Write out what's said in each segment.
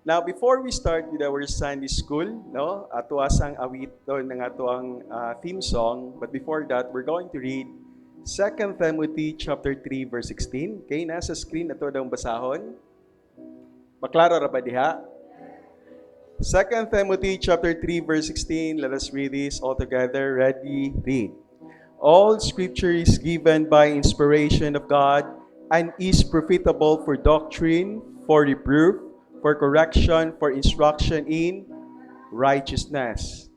Now, before we start with our Sunday school, no, ato asang awit to ng ato ang theme song. But before that, we're going to read 2 Timothy chapter 3 verse 16. Okay, nasa screen ato daw basahon. Maklaro ra ba diha? 2 Timothy chapter 3 verse 16. Let us read this all together. Ready, read. All scripture is given by inspiration of God and is profitable for doctrine, for reproof, for correction, for instruction in righteousness.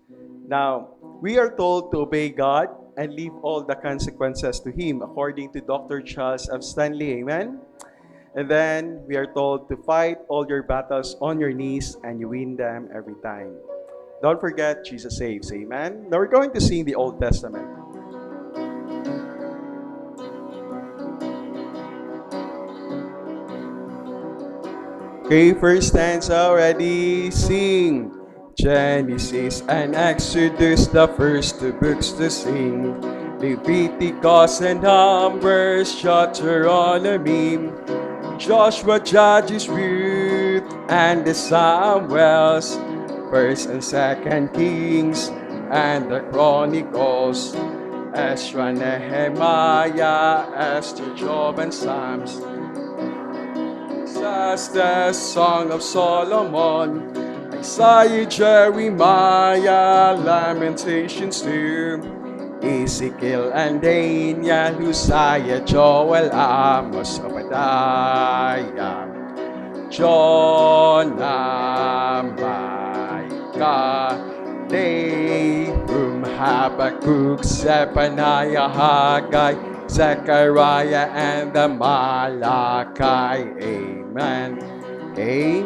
Now, we are told to obey God and leave all the consequences to Him, according to Dr. Charles F. Stanley. Amen? And then we are told to fight all your battles on your knees and you win them every time. Don't forget, Jesus saves. Amen? Now we're going to sing the Old Testament. Okay, first stanza already. Sing. Genesis and Exodus, the first two books to sing. Leviticus and Numbers, Deuteronomy. Joshua, Judges, Ruth, and the Samuels. First and Second Kings, and the Chronicles. Ezra, Nehemiah, Esther, Job, and Psalms. Just the Song of Solomon, Isaiah, Jeremiah, Lamentations too, Ezekiel and Daniel, Hosea, Joel, Amos, Obadiah, Jonah, Micah, Nahum, Habakkuk, Zephaniah, Haggai, Zechariah, and the Malachi. Amen. Okay.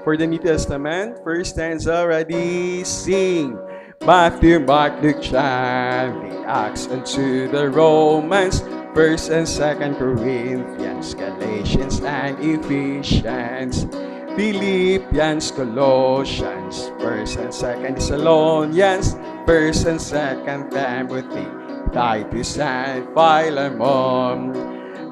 For the New Testament, first stanza, ready, sing. Matthew, Mark, Luke, John, the Acts, and to the Romans, First and Second Corinthians, Galatians, and Ephesians, Philippians, Colossians, First and Second Thessalonians, First and Second Timothy, Titus, and Philemon,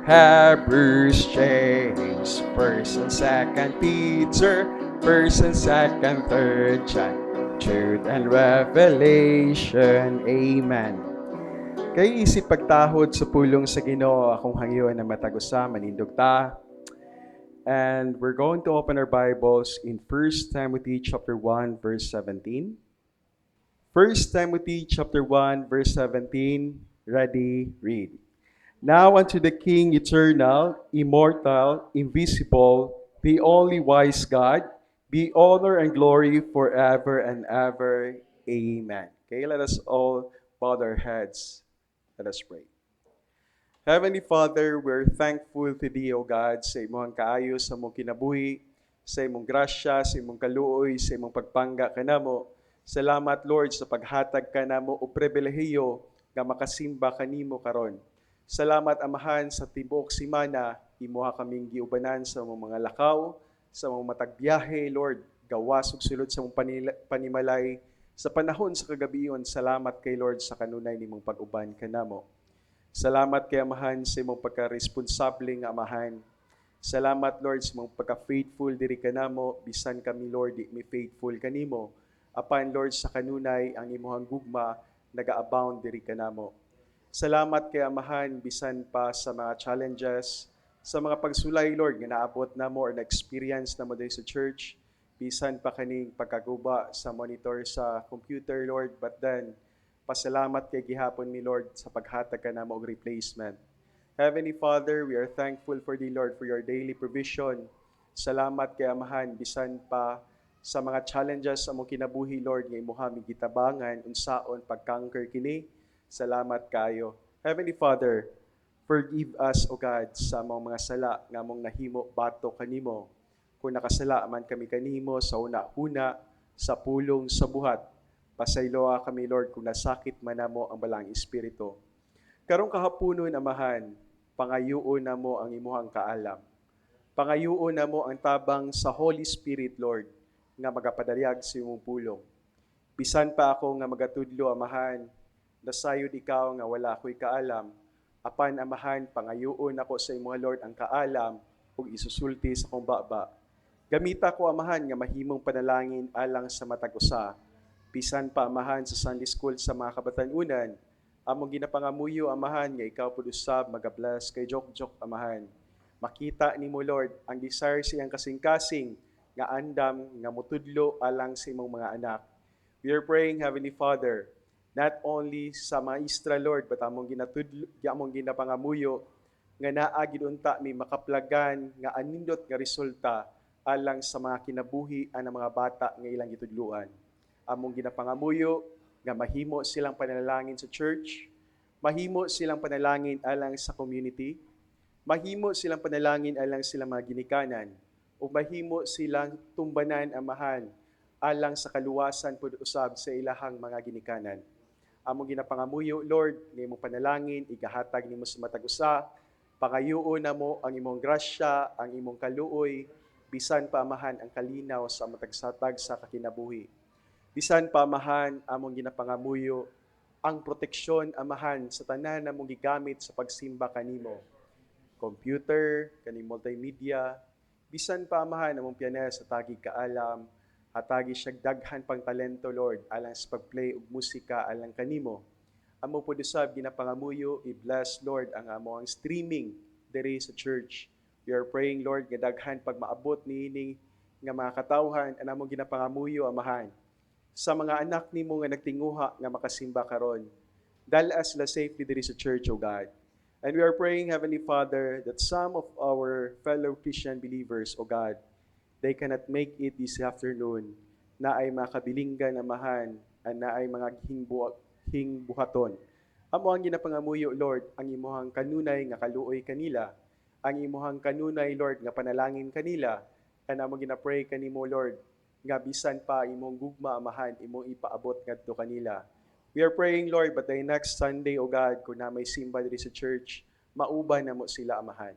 Hebrews, James, First and Second Peter, First and Second, Third John, Jude, and Revelation. Amen. Kay isip pagtahod sa pulong sa Ginoo akong hangyo na matagusa manindog ta. And we're going to open our Bibles in 1 Timothy chapter 1 verse 17. 1 Timothy chapter 1 verse 17. Ready, read. Now unto the King eternal, immortal, invisible, the only wise God, be honor and glory forever and ever. Amen. Okay, let us all bow our heads. Let us pray. Heavenly Father, we're thankful to Thee, O God, sa imong kaayo, sa imong kinabuhi, sa imong grasya, sa imong kaluoy, sa imong pagpangga kanamo. Salamat, Lord, sa paghatag kanamo o pribilehiyo nga makasimba kanimo karon. Salamat, Amahan, sa tibuok simana, imuha kaming giubanan sa mga lakaw, sa mga matagbiyahe, Lord, gawas ug sulod sa mong panimalay, sa panahon sa kagabiyon. Salamat kay Lord sa kanunay nimong pag-uban kanamo. Salamat kay Amahan sa imong pagka-responsable nga Amahan. Salamat, Lord, sa imong pagka-faithful diri kanamo, bisan kami, Lord, di mi faithful kanimo. Apan, Lord, sa kanunay ang imong gugma naga-abound diri kanamo. Salamat kay Amahan, bisan pa sa mga challenges, sa mga pagsulay, Lord, nga naabot na mo or na-experience na mo dahil sa church, bisan pa kaning pagkaguba sa monitor sa computer, Lord, but then, pasalamat kay gihapon mi, Lord, sa paghatag ka na mo og replacement. Heavenly Father, we are thankful for Thee, Lord, for your daily provision. Salamat kay Amahan, bisan pa sa mga challenges sa mong kinabuhi, Lord, nga imuha mi gitabangan, unsaon pag-conquer kini. Salamat kayo. Heavenly Father, forgive us, O God, sa mga sala nga mong nahimo bato kanimo. Kung nakasala man kami kanimo sa una-una, sa pulong, sa buhat, pasayloa kami, Lord, kung nasakit man namo ang balang espiritu. Karong kahaponon, Amahan, pangayuon na mo ang imuhang kaalam. Pangayuon na mo ang tabang sa Holy Spirit, Lord, nga magapadayag sa imong pulong. Bisan pa ako nga magatudlo, Amahan, nasayod ikaw nga wala ako'y kaalam. Apan, Amahan, pangayuon ako sa imong Lord ang kaalam ug isusulti sa kong baba. Gamita ko amahan nga mahimong panalangin alang sa matag usa. Bisan pa amahan sa Sunday School sa mga kabatanunan, among ginapangamuyo amahan nga ikaw pud usab magablas kay Jok amahan. Makita nimo Lord ang desire siyang kasing-kasing nga andam nga mutudlo alang sa imong mga anak. We are praying, Heavenly Father, not only sa maestra Lord, but among ginapangamuyo nga naa gid unta mi makaplagan nga anindot nga resulta alang sa mga kinabuhi ang mga bata nga ilang gitudluan. Among ginapangamuyo nga mahimo silang panalangin sa church, mahimo silang panalangin alang sa community, mahimo silang panalangin alang silang mga ginikanan, o mahimo silang tumbanan amahan alang sa kaluwasan pud usab sa ilahang mga ginikanan. Among ginapangamuyo, Lord, nga imong panalangin, igahatag nimo sa matag usa, pangayuon namo ang imong grasya, ang imong kaluoy, bisan pa amahan ang kalinaw sa matagsatag sa kakinabuhi. Bisan pa amahan among ginapangamuyo ang proteksyon amahan sa tanan namong gigamit sa pagsimba kanimo. Computer, kaning multimedia, bisan pa amahan among pianer sa tagig kaalam, hatagi siya daghan pang talento Lord alang sa pagplay og musika alang kanimo. Amo pud usab ginapangamuyo i-bless Lord ang among streaming diri sa church. We are praying Lord nga daghan pag maabot niini nga mga katawhan ang among ginapangamuyo amahan sa mga anak nimo nga nagtinguha nga makasimba karon. Dala sila safely diri sa church, O God. And we are praying, Heavenly Father, that some of our fellow Christian believers, O God, they cannot make it this afternoon, na ay makabilinggan amahan, na ay mga hingbuhaton. Amo ang ginapangamuyo, Lord, ang imuhang kanunay nga kaluoy kanila, ang imuhang kanunay, Lord, nga panalangin kanila, and amo ginapray kanimo, Lord, nga bisan pa imong gugma amahan, imong ipaabot ngadto kanila. We are praying, Lord, but the next Sunday, O God, kung na may simba diri sa church, mauban na mo sila amahan.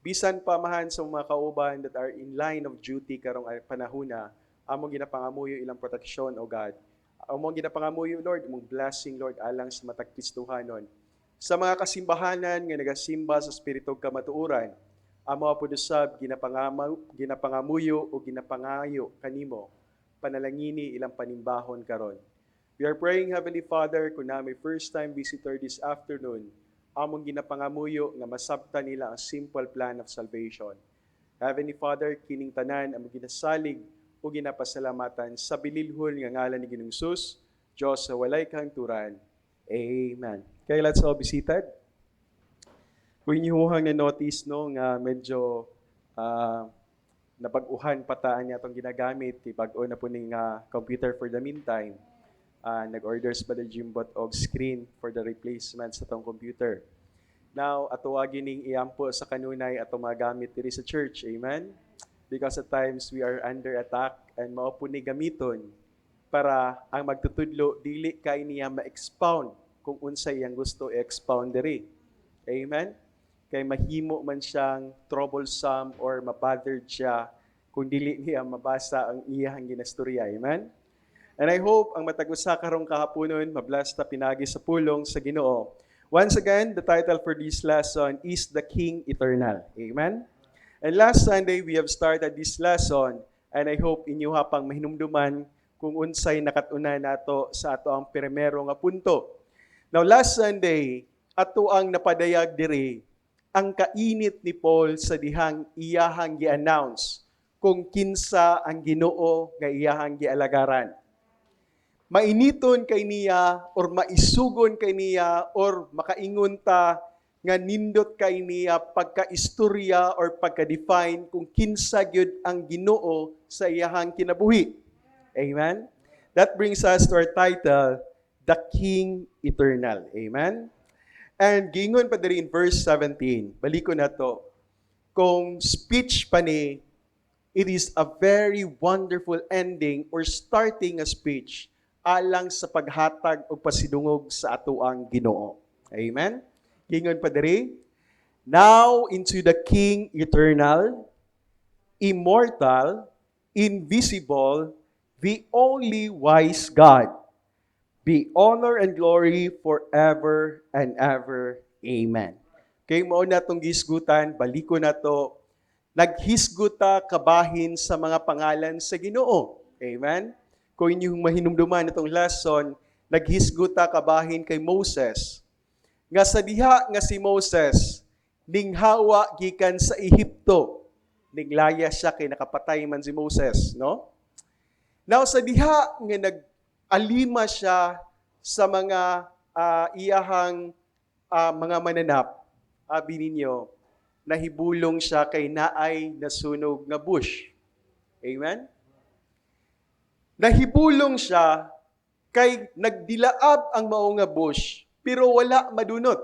Bisan pa amahan sa mga kauban that are in line of duty karong panahuna, among ginapangamuyo ilang proteksyon, O God. Among ginapangamuyo, Lord, imong blessing, Lord, alang sa matag Kristohanon. Sa mga kasimbahanan nga nagasimba sa Espiritog Kamatuuran, amo pud usab ginapangamuyo o ginapangayo kanimo panalangini ilang panimbahon karon. We are praying, Heavenly Father, kung na may first-time visitor this afternoon, among ginapangamuyo nga masabtan nila ang simple plan of salvation. Heavenly Father, kining tanan among ginasalig o ginapasalamatan sa bililhon nga ngalan ni Ginoong Hesus, Diyos sa walay kahangturan. Amen. Okay, let's all be seated. Kung inyuhang na-notice no, nga medyo napag-uhan pataan niya itong ginagamit, bago na po ning computer for the meantime. Nag-orders ba the Jimbot og screen for the replacement sa itong computer. Now, atuwagin ning iyampo sa kanunay atong mga gamit diri sa church. Amen? Because at times we are under attack and mao po ni gamiton para ang magtutudlo dili kay niya ma-expound kung unsay iyang gusto i-expound diri. Amen? Kay mahimo man siyang troublesome or mabothered siya kung dili niya mabasa ang iyang ginastorya. Amen? And I hope ang matag-usa karong kahaponon mabless ta pinagi sa pulong sa Ginoo. Once again, the title for this lesson is The King Eternal. Amen? And last Sunday, we have started this lesson and I hope inyo pang mahinumduman kung unsay nakatuna nato sa ato ang primero nga punto. Now last Sunday, ato ang napadayag diri ang kainit ni Paul sa dihang iyahang gi-announce kung kinsa ang Ginoo nga iyahang gialagaran. Mainiton kay niya or maisugon kay niya or makaingon ta nga nindot kay niya pagka-istorya or pagka-define kung kinsa gyud ang Ginoo sa iyahang kinabuhi. Amen? That brings us to our title, The King Eternal. Amen? And gingon pa diri in verse 17, baliko na to, kung speech pa ni, it is a very wonderful ending or starting a speech alang sa paghatag o pasidungog sa atoang Ginoo. Amen? Gingon pa diri, now into the King Eternal, immortal, invisible, the only wise God, be honor and glory forever and ever. Amen. Okay, mao na itong gisgutan, baliko na to. Naghisguta kabahin sa mga pangalan sa Ginoo. Amen? Kung inyong mahinumduman itong lesson, naghisguta kabahin kay Moses. Nga sa diha nga si Moses, ninghawa gikan sa Ehipto. Ninglaya siya kay nakapatay man si Moses, no? Now sa diha nga nag-alima siya sa mga iyahang mga mananap, abi ninyo, nahibulong siya kay naay nasunog nga bush. Amen? Nahibulong siya kay nagdilaab ang mao nga bush, pero wala madunot.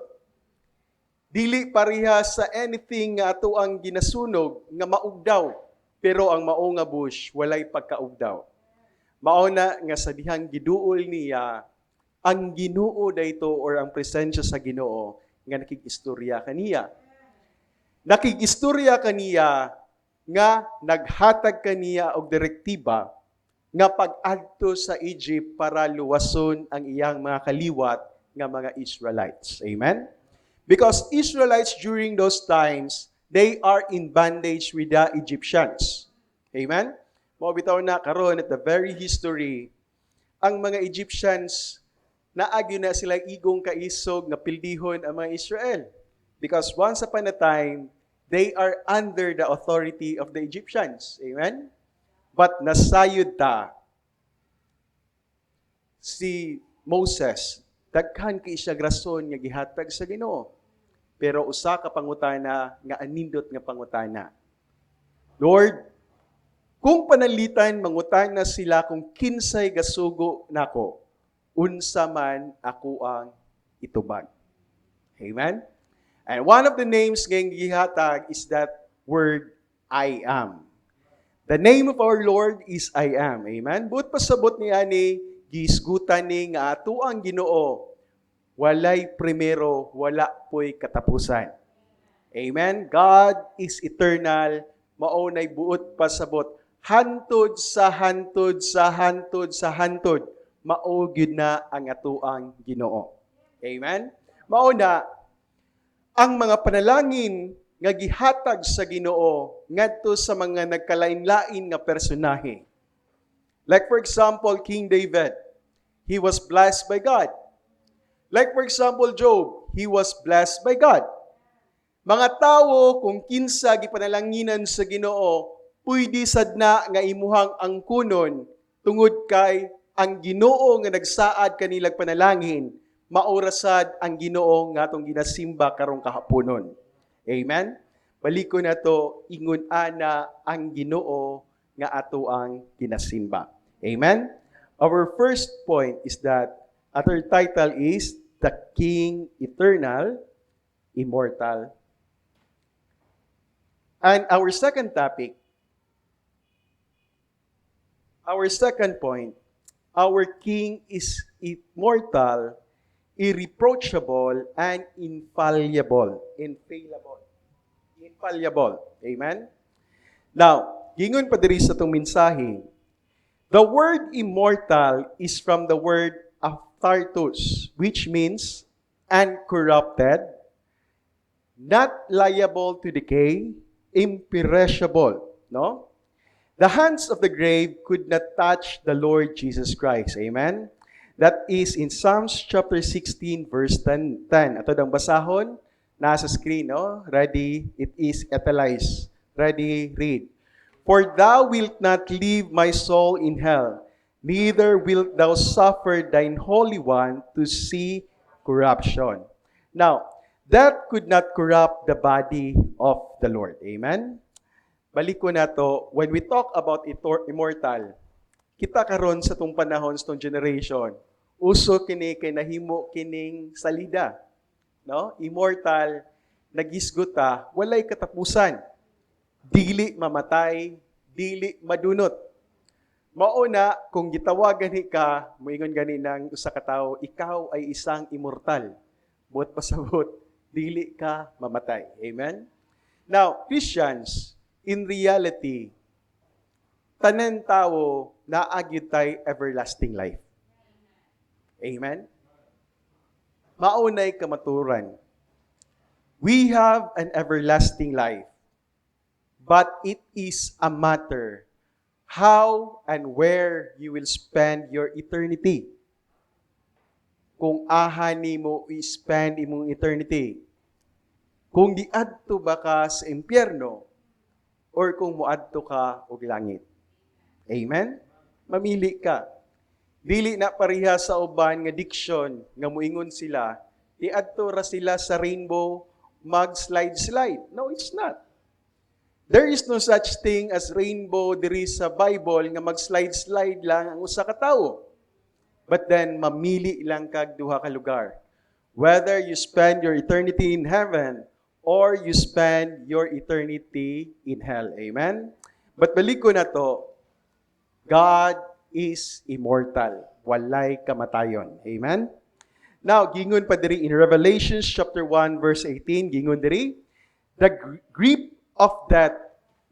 Dili pareha sa anything nga ato ang ginasunog nga maugdaw, pero ang mao nga bush walay pagkaugdaw. Mao na nga sa dihang giduol niya ang Ginoo dayto or ang presensya sa Ginoo nga nakigistorya kaniya. Nakigistorya kaniya nga naghatag kaniya og direktiba nga pag-adto sa Egypt para luwason ang iyang mga kaliwat nga mga Israelites. Amen? Because Israelites during those times, they are in bondage with the Egyptians. Amen? Mabitaw na karon at the very history, ang mga Egyptians, naagyo na sila igong kaisog na pildihon ang mga Israel. Because once upon a time, they are under the authority of the Egyptians. Amen? But nasayod ta si Moses, daghan kay siya grason nga gihatag sa Ginoo. Pero usa ka pangutana nga anindot nga pangutana. Lord, kung panalitan mangutana sila kung kinsay gasugo nako, unsa man ako ang itubag. Amen? And one of the names nga gihatag is that word, I am. The name of our Lord is I am. Amen? But pasabot ni ani, gisgutan ni nga ato ang Ginoo, walay primero, wala po'y katapusan. Amen? God is eternal, maunay buot pasabot, hantod sa hantod sa hantod sa hantod, maugid na ang ato ang Ginoo. Amen? Mauna, ang mga panalangin nga gihatag sa Ginoo ngadto sa mga nagkalain-lain nga personahe. Like for example, King David, he was blessed by God. Like for example, Job, he was blessed by God. Mga tao kung kinsa gipanalanginan sa Ginoo, pwede sadna nga imuhang angkunon tungod kay ang Ginoo nga nagsaad kanilang panalangin, maorasad ang Ginoo nga atong ginasimba karong kahaponon. Amen? Baliko na to, ingon ana ang Ginoo nga ato ang ginasimba. Amen? Our first point is that our title is The King Eternal, Immortal. And our second topic, our second point, our King is immortal, irreproachable, and infallible. Infallible. Amen? Now, gingon pa diri sa itong mensahe, the word immortal is from the word Aphthartos, which means uncorrupted, not liable to decay, imperishable. No? The hands of the grave could not touch the Lord Jesus Christ. Amen? That is in Psalms chapter 16, verse 10. Ato dang basahon, nasa screen, no? Ready? It is italicized. Ready? Read. For thou wilt not leave my soul in hell, neither wilt thou suffer thine Holy One to see corruption. Now, that could not corrupt the body of the Lord. Amen? Balik ko na to, when we talk about immortal, kita karon sa tong panahon, sa tong generation, uso kini kay nahimo kining salida. No? Immortal, nagisguta, walay katapusan. Dili mamatay, dili madunot. Mauna, kung gitawagan ka, moingon gani ng usa ka tawo, ikaw ay isang immortal. Buot pasabot, dili ka mamatay. Amen? Now, Christians, in reality, tanan tawo naagyud tay everlasting life. Amen? Maunay kamaturan. We have an everlasting life. but it is a matter how and where you will spend your eternity. Kung ahani mo i-spend imong eternity. Kung diadto ba ka sa impyerno or kung muadto ka og langit. Amen? Mamili ka. Dili na pareha sa uban nga diksyon nga muingon sila, diadto ra sila sa rainbow mag-slide-slide. No, it's not. There is no such thing as rainbow diri sa Bible nga mag-slide-slide lang ang usa ka tawo. But then mamili lang kag duha ka lugar. Whether you spend your eternity in heaven or you spend your eternity in hell. Amen? But balik ko na to, God is immortal. Walay kamatayon. Amen? Now, gingon pa diri in Revelation chapter 1 verse 18, gingon diri, the grip of death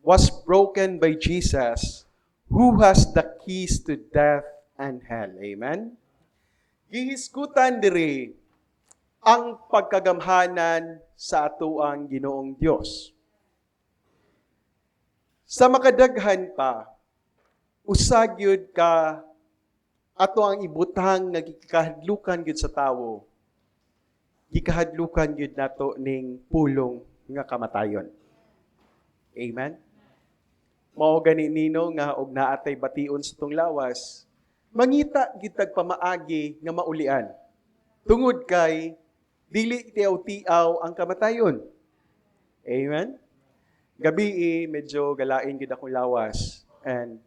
was broken by Jesus, who has the keys to death and hell. Amen? Gihiskutan diri ang pagkagamhanan sa atoang Ginoong Dios. Sa makadaghan pa, usag yun ka ato ang ibutang nga gikahadlukan gyud sa tawo. Gikahadlukan gyud nato ning pulong nga kamatayon. Amen. Mao gani nino nga og naatay bation sa tong lawas, mangita gyud tag pamaagi nga maulian. Tungod kay dili tiaw-tiaw ang kamatayon. Amen. Gabi medyo galain gyud akong lawas and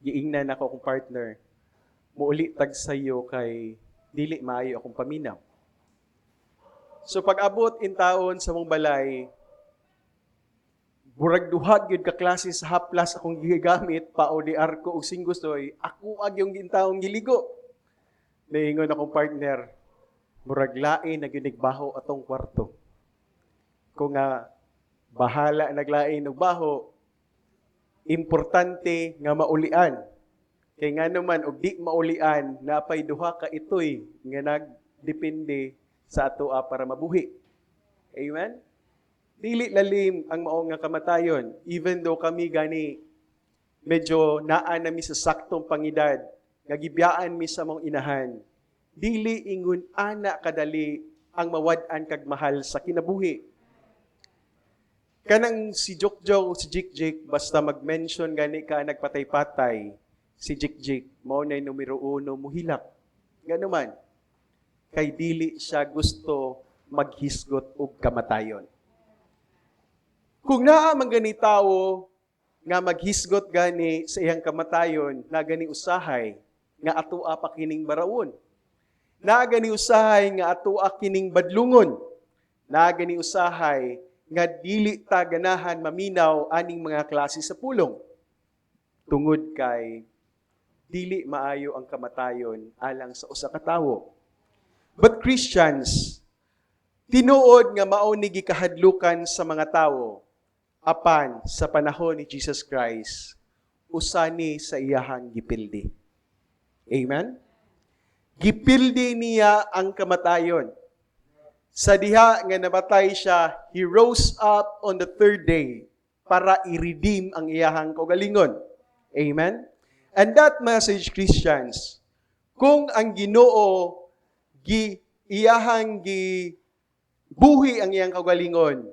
giingnan ako akong partner, muuli tag sayo kay dili maayo akong paminaw. So pag-abot in taon sa mong balay, burag duhag yun ka klase sa haplas akong gigamit, paodiar ko og sing gustoy, ako ag yung gintaong giligo. Naingon akong partner, murag lain na ginigbaho atong kwarto. Kung nga bahala naglain og baho, importante nga maulian. Kay nga naman, og di maulian, napay duha ka itoy nga nagdepende sa atoa para mabuhi. Amen? Dili lalim ang mao nga kamatayon. Even though kami gani, medyo naa nami sa saktong pangidad, gagibiyaan mi sa mong inahan, dili ingon ana kadali ang mawad-an kag mahal sa kinabuhi. Kanang si Jokjo, si Jikjik, basta mag-mention gani ka nagpatay-patay, si Jikjik, mao na numero 1 muhilak. Ganuman, kay dili siya gusto maghisgot og kamatayon. Kung naa man gani tawo nga maghisgot gani sa iyang kamatayon, na gani usahay nga atoa pa kining barawon. Na gani usahay nga atoa kining badlungon. Na gani usahay nga dili ta ganahan maminaw aning mga klase sa pulong. Tungod kay dili maayo ang kamatayon alang sa usa ka tawo. But Christians, tinuod nga mao ni gikahadlukan sa mga tawo apan sa panahon ni Jesus Christ, usani sa iyahang gipildi. Amen? Gipildi niya ang kamatayon. Sa diha nga namatay siya, He rose up on the third day para i-redeem ang iyahang kaugalingon. Amen? And that message, Christians, kung ang Ginoo iyahang buhi ang iyang kaugalingon,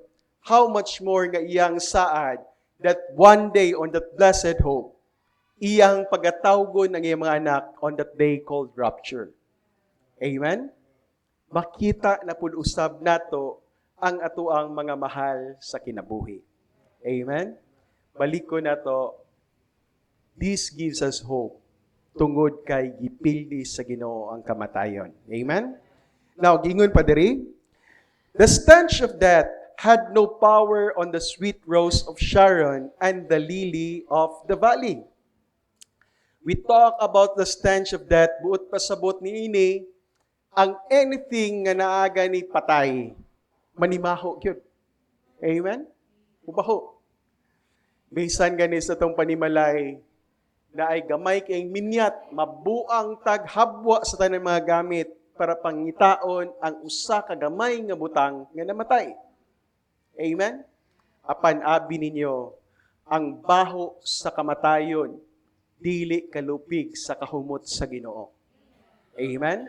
how much more nga iyang saad that one day on that blessed hope, iyang pagatawgon ang iyang mga anak on that day called rapture. Amen? Makita na pud usab nato ang atuang mga mahal sa kinabuhi. Amen? Balik ko na to, this gives us hope tungod kay gipildi sa Ginoo ang kamatayon. Amen? Now, gingon pa diri, the stench of death had no power on the sweet rose of Sharon and the lily of the valley. We talk about the stench of death, buot pasabot ni ini, ang anything nga naaga ni patay, manimaho yun. Amen? Ubaho. Bisan gani sa tong panimalay, na ay gamay kayong minyat, mabuang taghabwa sa tanang mga gamit para pangitaon ang usa ka gamay nga butang nga namatay. Amen? apan abi ninyo, ang baho sa kamatayon, dili kalupig sa kahumot sa Ginoo. Amen?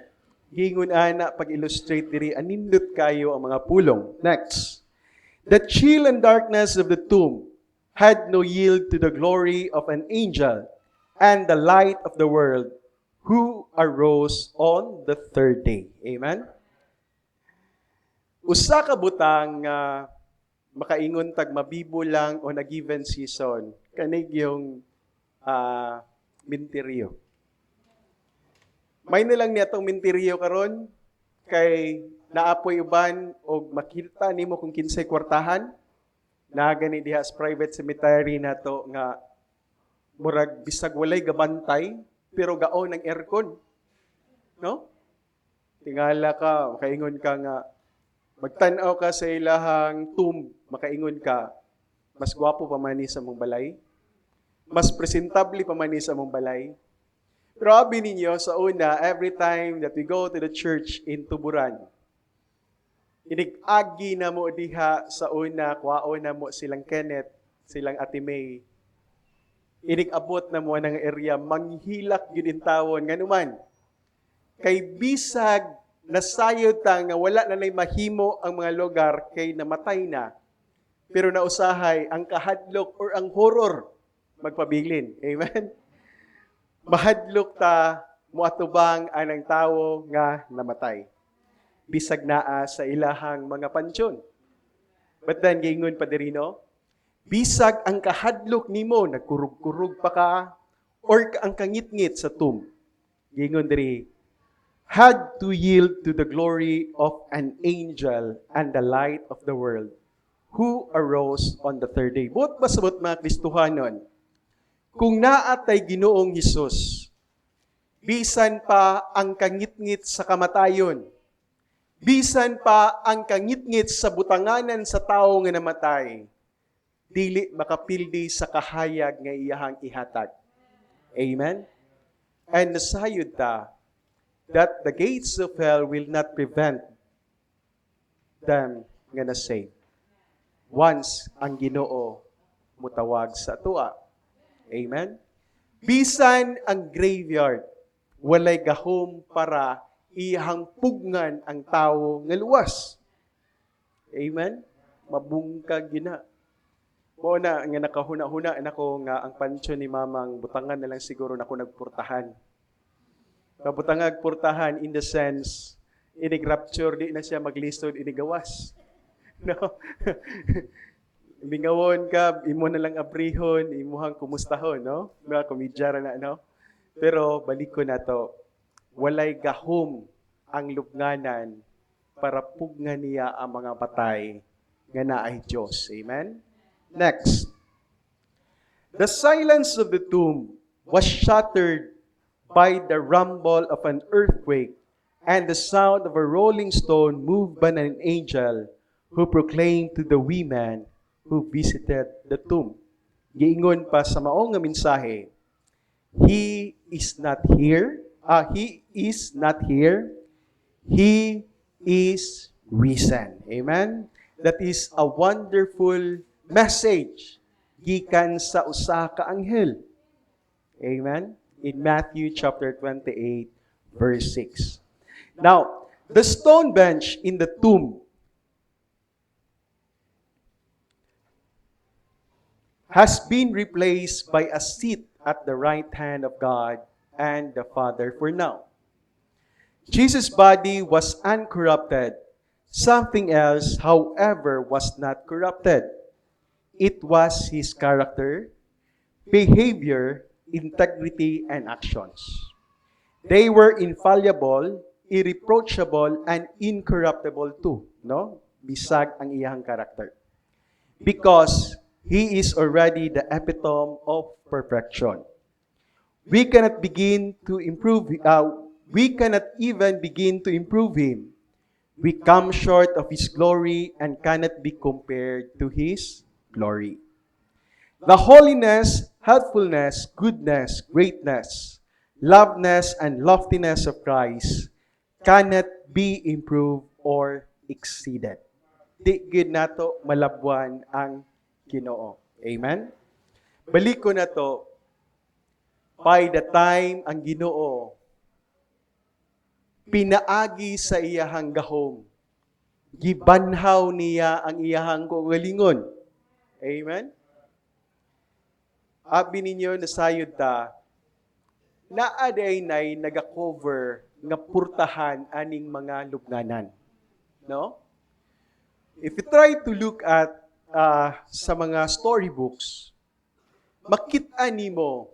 Gingon ana pag-illustrate diri, anindot kayo ang mga pulong. Next. The chill and darkness of the tomb had no yield to the glory of an angel and the light of the world who arose on the third day. Amen? Usa ka butang makaingon tag mabibo lang on a given season, kanig yung minteryo. May nilang niya itong minteryo karon kay naapoy uban o makita nimo kung kinsay kwartahan na gani diha sa private cemetery nato nga murag bisag walay gabantay pero gaon ang aircon. No? Tingala ka, makaingon ka nga magtan-aw ka sa ilahang tomb, makaingon ka, mas gwapo pa man ni sa mong balay, mas presentable pa man ni sa mong balay. Pero abi ninyo, sa una, every time that we go to the church in Tuburan, inig-agi na mo diha sa una, kwaon na mo silang Kenneth, silang Ate May, inig-abot na mo ng area, manghilak yun in tawon, nganuman, kay bisag, nasayod ta nga wala na nay mahimo ang mga lugar kay namatay na. Pero nausahay ang kahadlok or ang horror magpabilin. Amen? Mahadlok ta muatubang anang tawo nga namatay. Bisag naa sa ilahang mga pansyon. But then, gingon pa diri, no? Bisag ang kahadlok nimo, nagkurug-kurug pa ka, or ang kangit-ngit sa tomb. Gingon diri, had to yield to the glory of an angel and the light of the world, who arose on the third day. Buot ba sabot mga Kristohanon? Kung naatay Ginoong Hesus, bisan pa ang kangit-ngit sa kamatayon, bisan pa ang kangit-ngit sa butanganan sa tao nga namatay, dili makapildi sa kahayag nga iyahang ihatag. Amen? And nasayod ta, that the gates of hell will not prevent them nga na-save. Once ang Ginoo mutawag sa tuwa. Amen? Bisan ang graveyard, walay gahom para iyang pugngan ang tao nga luwas. Amen? Mabungkag gina. Mo na nga nakahuna-huna nako nga ang pansyon ni mamang butangan na lang siguro nako nagpurtahan. Kabutangag purtahan in the sense, inig-rapture, di na siya maglistod, inigawas. No? Mingawon ka, imo na lang abrihon, imuhang kumustahon, no? Mga komedyara na, no? Pero balik ko na to, walay gahom ang lubnganan para pugnan niya ang mga patay nga naay Diyos. Amen? Next. The silence of the tomb was shattered by the rumble of an earthquake and the sound of a rolling stone moved by an angel who proclaimed to the women who visited the tomb. Giingon pa sa maong nga mensahe, He is not here. He is not here. He is risen. Amen? That is a wonderful message gikan sa usa ka anghel. Amen? In Matthew chapter 28, verse 6. Now, the stone bench in the tomb has been replaced by a seat at the right hand of God and the Father for now. Jesus' body was uncorrupted. Something else, however, was not corrupted. It was his character, behavior, integrity, and actions. They were infallible, irreproachable, and incorruptible too. No? Bisag ang iyang character. Because he is already the epitome of perfection. We cannot begin to improve. We cannot even begin to improve him. We come short of his glory and cannot be compared to his glory. The holiness, helpfulness, goodness, greatness, loveness, and loftiness of Christ cannot be improved or exceeded. Di gid nato malabwan ang Ginoo. Amen? Balik ko na to. By the time ang Ginoo pinaagi sa iyahang gahom, gibanhaw niya ang iyahang kaugalingon. Amen? Abi ninyo nasayod ta, naaday nay nagakover nga purtahan aning mga lubnganan. No? If you try to look at sa mga storybooks, makita nimo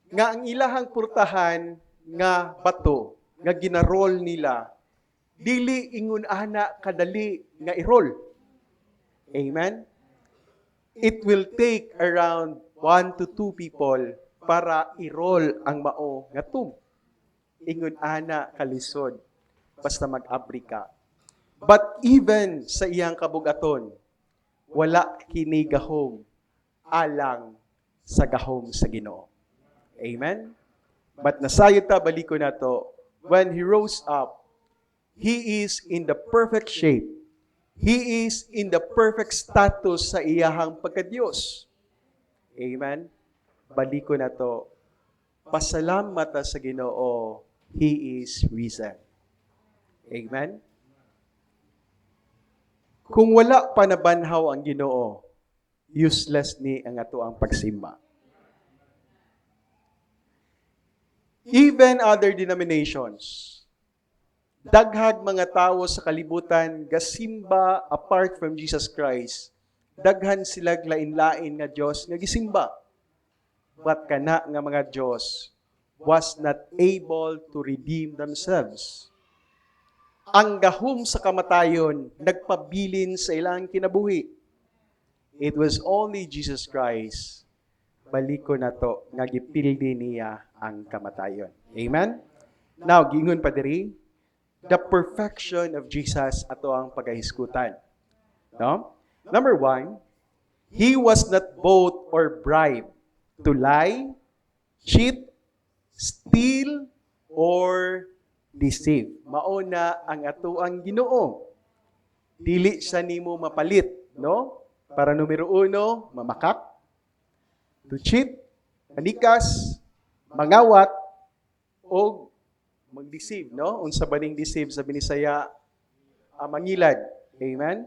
nga ang ilahang purtahan nga bato nga ginarol nila dili ingon ana kadali nga irol. Amen? It will take around 1 to 2 people para irol ang mao nga tomb. Ingon ana kalisod basta mag-abri ka. But even sa iyang kabugaton, wala kini gahom alang sa gahom sa Ginoo. Amen? But nasayod ta, balik ko na to, when He rose up, He is in the perfect shape. He is in the perfect status sa iyahang pagka-Diyos. Amen? Balik ko na to, pasalamat ta sa Ginoo, He is risen. Amen? Kung wala pa nabanhaw ang Ginoo, useless ni ang ato ang pagsimba. Even other denominations, daghag mga tao sa kalibutan gasimba apart from Jesus Christ, daghan sila lain-lain nga Dios nga gisimba. But kana nga mga Dios was not able to redeem themselves. Ang gahom sa kamatayon nagpabilin sa ilang kinabuhi. It was only Jesus Christ, baliko na to, nga gipildi niya ang kamatayon. Amen? Now, giingon pa diri, the perfection of Jesus ato ang pagahisgutan. No? Number 1, He was not bought or bribed to lie, cheat, steal, or deceive. Mauna ang ato ang Ginoo. Dili siya nimo mapalit, no? Para numero 1, mamakak, to cheat, manikas, mangawat, o mag-deceive, no? Unsa baning deceive sa Binisaya, mangilad. Amen?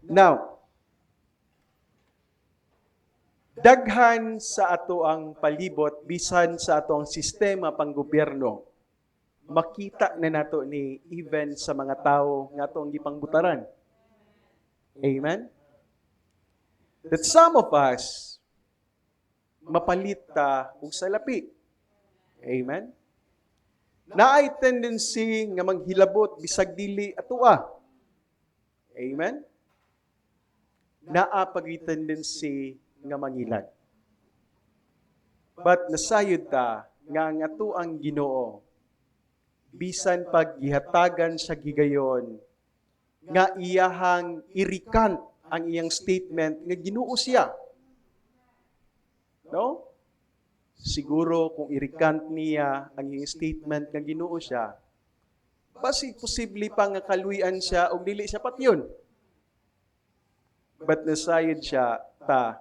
Now, daghan sa ato ang palibot, bisan sa ato ang sistema panggobyerno, makita na nato ni even sa mga tao nga atong gipangbutaran. Amen? That some of us, mapalit ta og salapi. Amen? Naay tendency nga manghilabot bisag dili atua. Amen? Naa pag tendency nga mangilad. But nasayod ta nga ang ato ang Ginoo, bisan pag gihatagan sa gigayon, nga iyahang irikant ang iyang statement nga Ginoo siya. No? Siguro kung irikant niya ang iyang statement nga Ginoo siya, basi posible pa nga kaluyan siya o dili siya patyon. But nasayod siya ta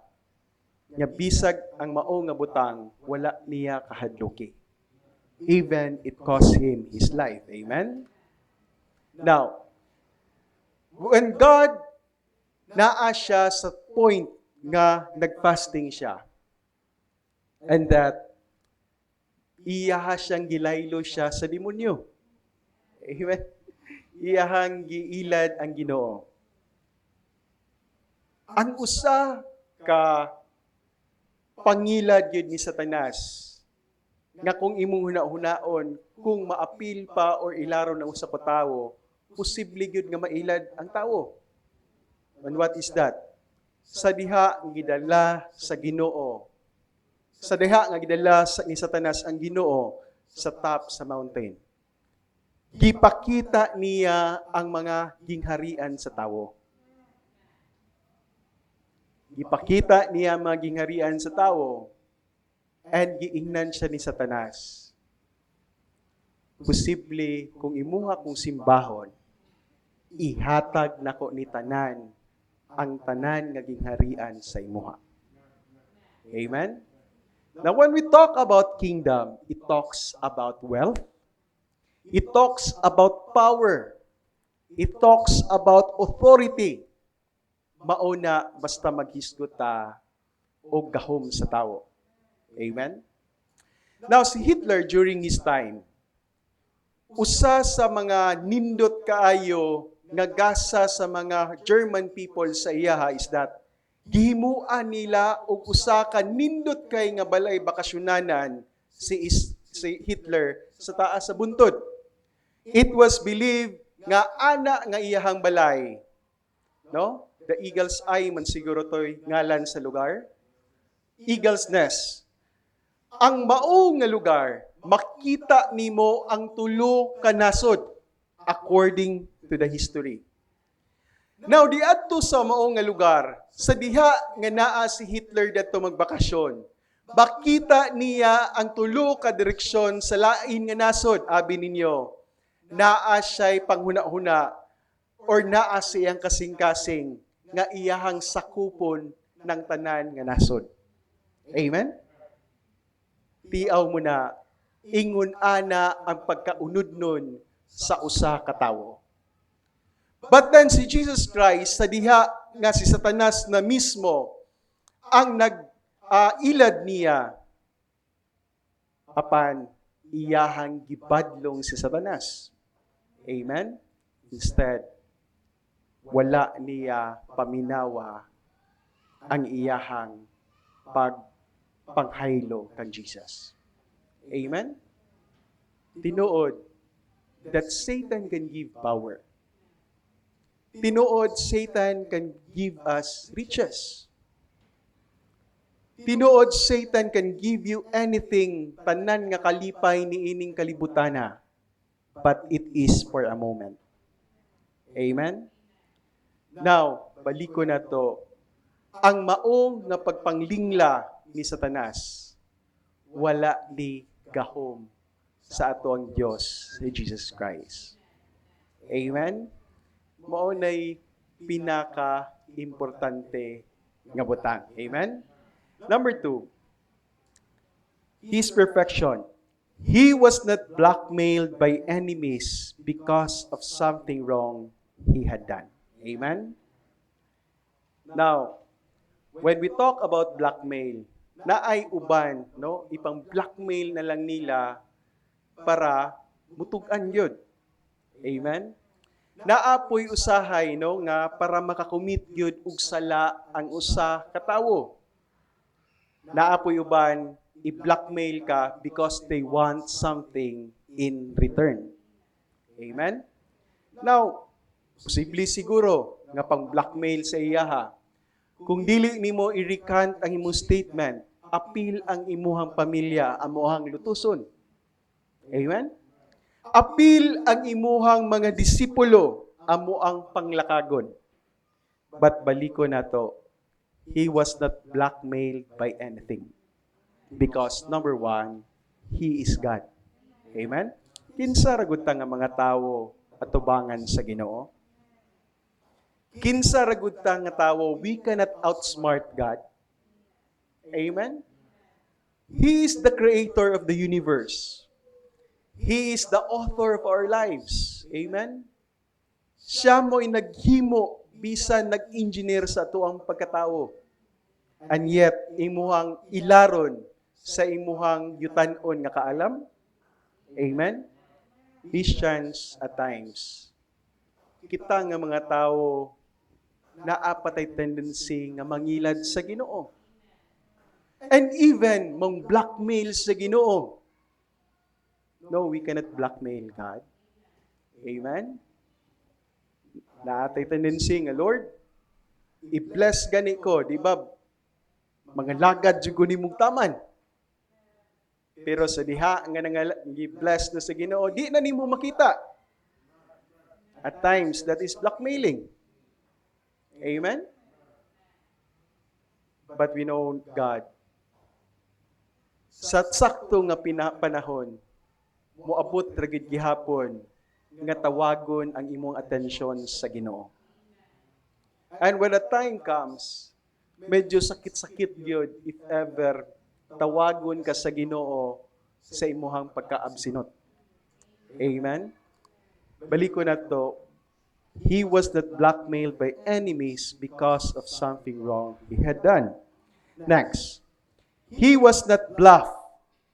nga bisag ang mao nga butang, wala niya kahadloki. Even it cost him his life. Amen? Now, when God naa siya sa point nga nag-fasting siya, and that iyaha siyang gilaylo siya sa demonyo. Amen? Iyahang giilad ang Ginoo. Ang usa ka pangilad yun ni Satanas, nga kung imong huna-hunaon, kung maapil pa or ilaro ng usa ka tawo, posible yun nga mailad ang tawo. And what is that? Sa diha ang gidala sa Ginoo. Sa diha nga gidala ni Satanas ang Ginoo sa top sa mountain. Gipakita niya ang mga gingharian sa tawo. Gipakita niya ang mga gingharian sa tawo, and giingnan siya ni Satanas. Posible kung imuha kong simbahon, ihatag nako ni tanan ang tanan nga gingharian sa imuha. Amen? Now, when we talk about kingdom, it talks about wealth. It talks about power. It talks about authority. Mauna basta maghisgot ta o gahom sa tao. Amen? Now, si Hitler during his time, usa sa mga nindot kaayo nga gasa sa mga German people sa iyaha is that gihimuan nila og usa ka nindot kay nga balay bakasyonanan si Hitler sa taas sa buntod. It was believed nga ana nga iyahang balay, no? The Eagle's Eye man siguro to'y ngalan sa lugar. Eagle's Nest. Ang mao nga lugar, makita nimo ang tulo ka nasod according to the history. Now, diadto sa mao nga lugar, sa diha nga naa si Hitler dadto magbakasyon, makita niya ang tulo ka direksyon sa lain nga nasod, abi ninyo. Naa siya'y panghuna-huna or naa siyang kasing-kasing nga iyahang sakupon ng tanan nga nasod. Amen? Tiaw mo na, ingon ana ang pagkaunod nun sa usa ka tawo. But then si Jesus Christ, sa diha nga si Satanas na mismo, ang ilad niya, apan iyahang gibadlong si Satanas. Amen? Instead, wala niya paminawa ang iyahang panghaylo kang Jesus. Amen? Tinuod that Satan can give power. Tinuod Satan can give us riches. Tinuod Satan can give you anything, tanan nga kalipay ni ining kalibutana, but it is for a moment. Amen? Now, baliko na to. Ang maong na pagpanglingla ni Satanas, wala di gahom sa ato ang Diyos, si Jesus Christ. Amen? Mao na'y pinaka-importante nga butang. Amen? Number 2, His perfection. He was not blackmailed by enemies because of something wrong He had done. Amen? Now, when we talk about blackmail, na ay uban, no? Ipang blackmail na lang nila para mutugan yun. Amen? Naapoy usahay, no? Nga para makakumit yun ug sala ang usa ka tawo. Naapoy uban, i-blackmail ka because they want something in return. Amen? Now, posible siguro nga pang blackmail sa iyaha. Kung dili nimo i-recant ang imong statement, apil ang imuhang pamilya, amuhang lutuson. Amen? Apil ang imuhang mga disipulo, amo ang panglakagon. But baliko na to, he was not blackmailed by anything. Because number 1, he is God. Amen? Kinsa ragut nga mga tawo atubangan sa Ginoo? Kinsa ragut nga tawo, we cannot outsmart God. Amen? He is the creator of the universe. He is the author of our lives. Amen? Siya mo'y naghimo, bisan nag-engineer sa tuang pagkatao. And yet, imuhang ilaron sa imuhang yutanon nga kaalam. Amen? Christians at times, kita nga mga tao naapatay tendency nga mangilad sa Ginoo. And even mong blackmail sa Ginoo. No, we cannot blackmail God. Amen? Naatay tendency nga, Lord, i-bless gani ko, di ba? Mga lagad jugo ni mong taman. Pero sa diha nga i-bless na sa Ginoo, di na nimo makita. At times, that is blackmailing. Amen? But we know God. Sa sakto nga panahon, moabot ragid gihapon, nga tawagon ang imong atensyon sa Ginoo. And when the time comes, medyo sakit-sakit yun if ever tawagon ka sa Ginoo sa imuhang pagka-absinot. Amen? Balik ko na to, he was not blackmailed by enemies because of something wrong he had done. Next, he was not bluffed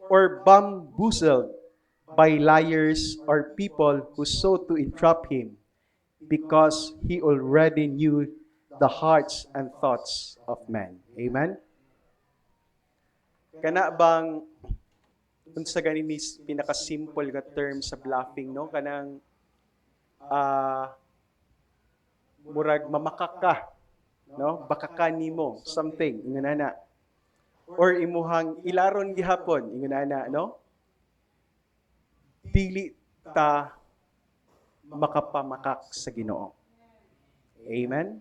or bamboozled by liars or people who sought to entrap him because he already knew the hearts and thoughts of men. Amen? Kana bang unsa gani pinaka-simple nga term sa bluffing, no? Kanang murag mamakak ka, no? Baka ka nimo something ingonana. Or imuhang ilaron gihapon ingonana, no? Dili ta makapamakak sa Ginoo. Amen?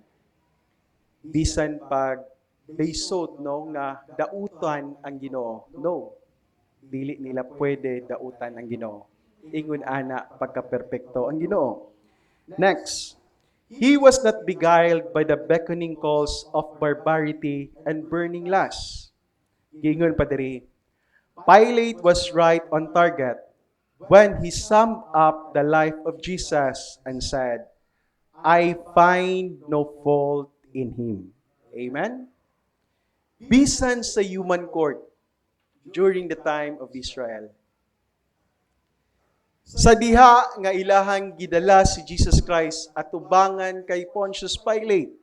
Bisan pag they sought, no, nga dautan ang Ginoo. No. Dili nila pwede dautan ang Ginoo. Ingon ana pagka-perpekto ang Ginoo. Next, he was not beguiled by the beckoning calls of barbarity and burning lusts. Gingon pa diri, Pilate was right on target when he summed up the life of Jesus and said, I find no fault in him. Amen? Bisan sa human court during the time of Israel. Sa diha nga ilahang gidala si Jesus Christ at tubangan kay Pontius Pilate,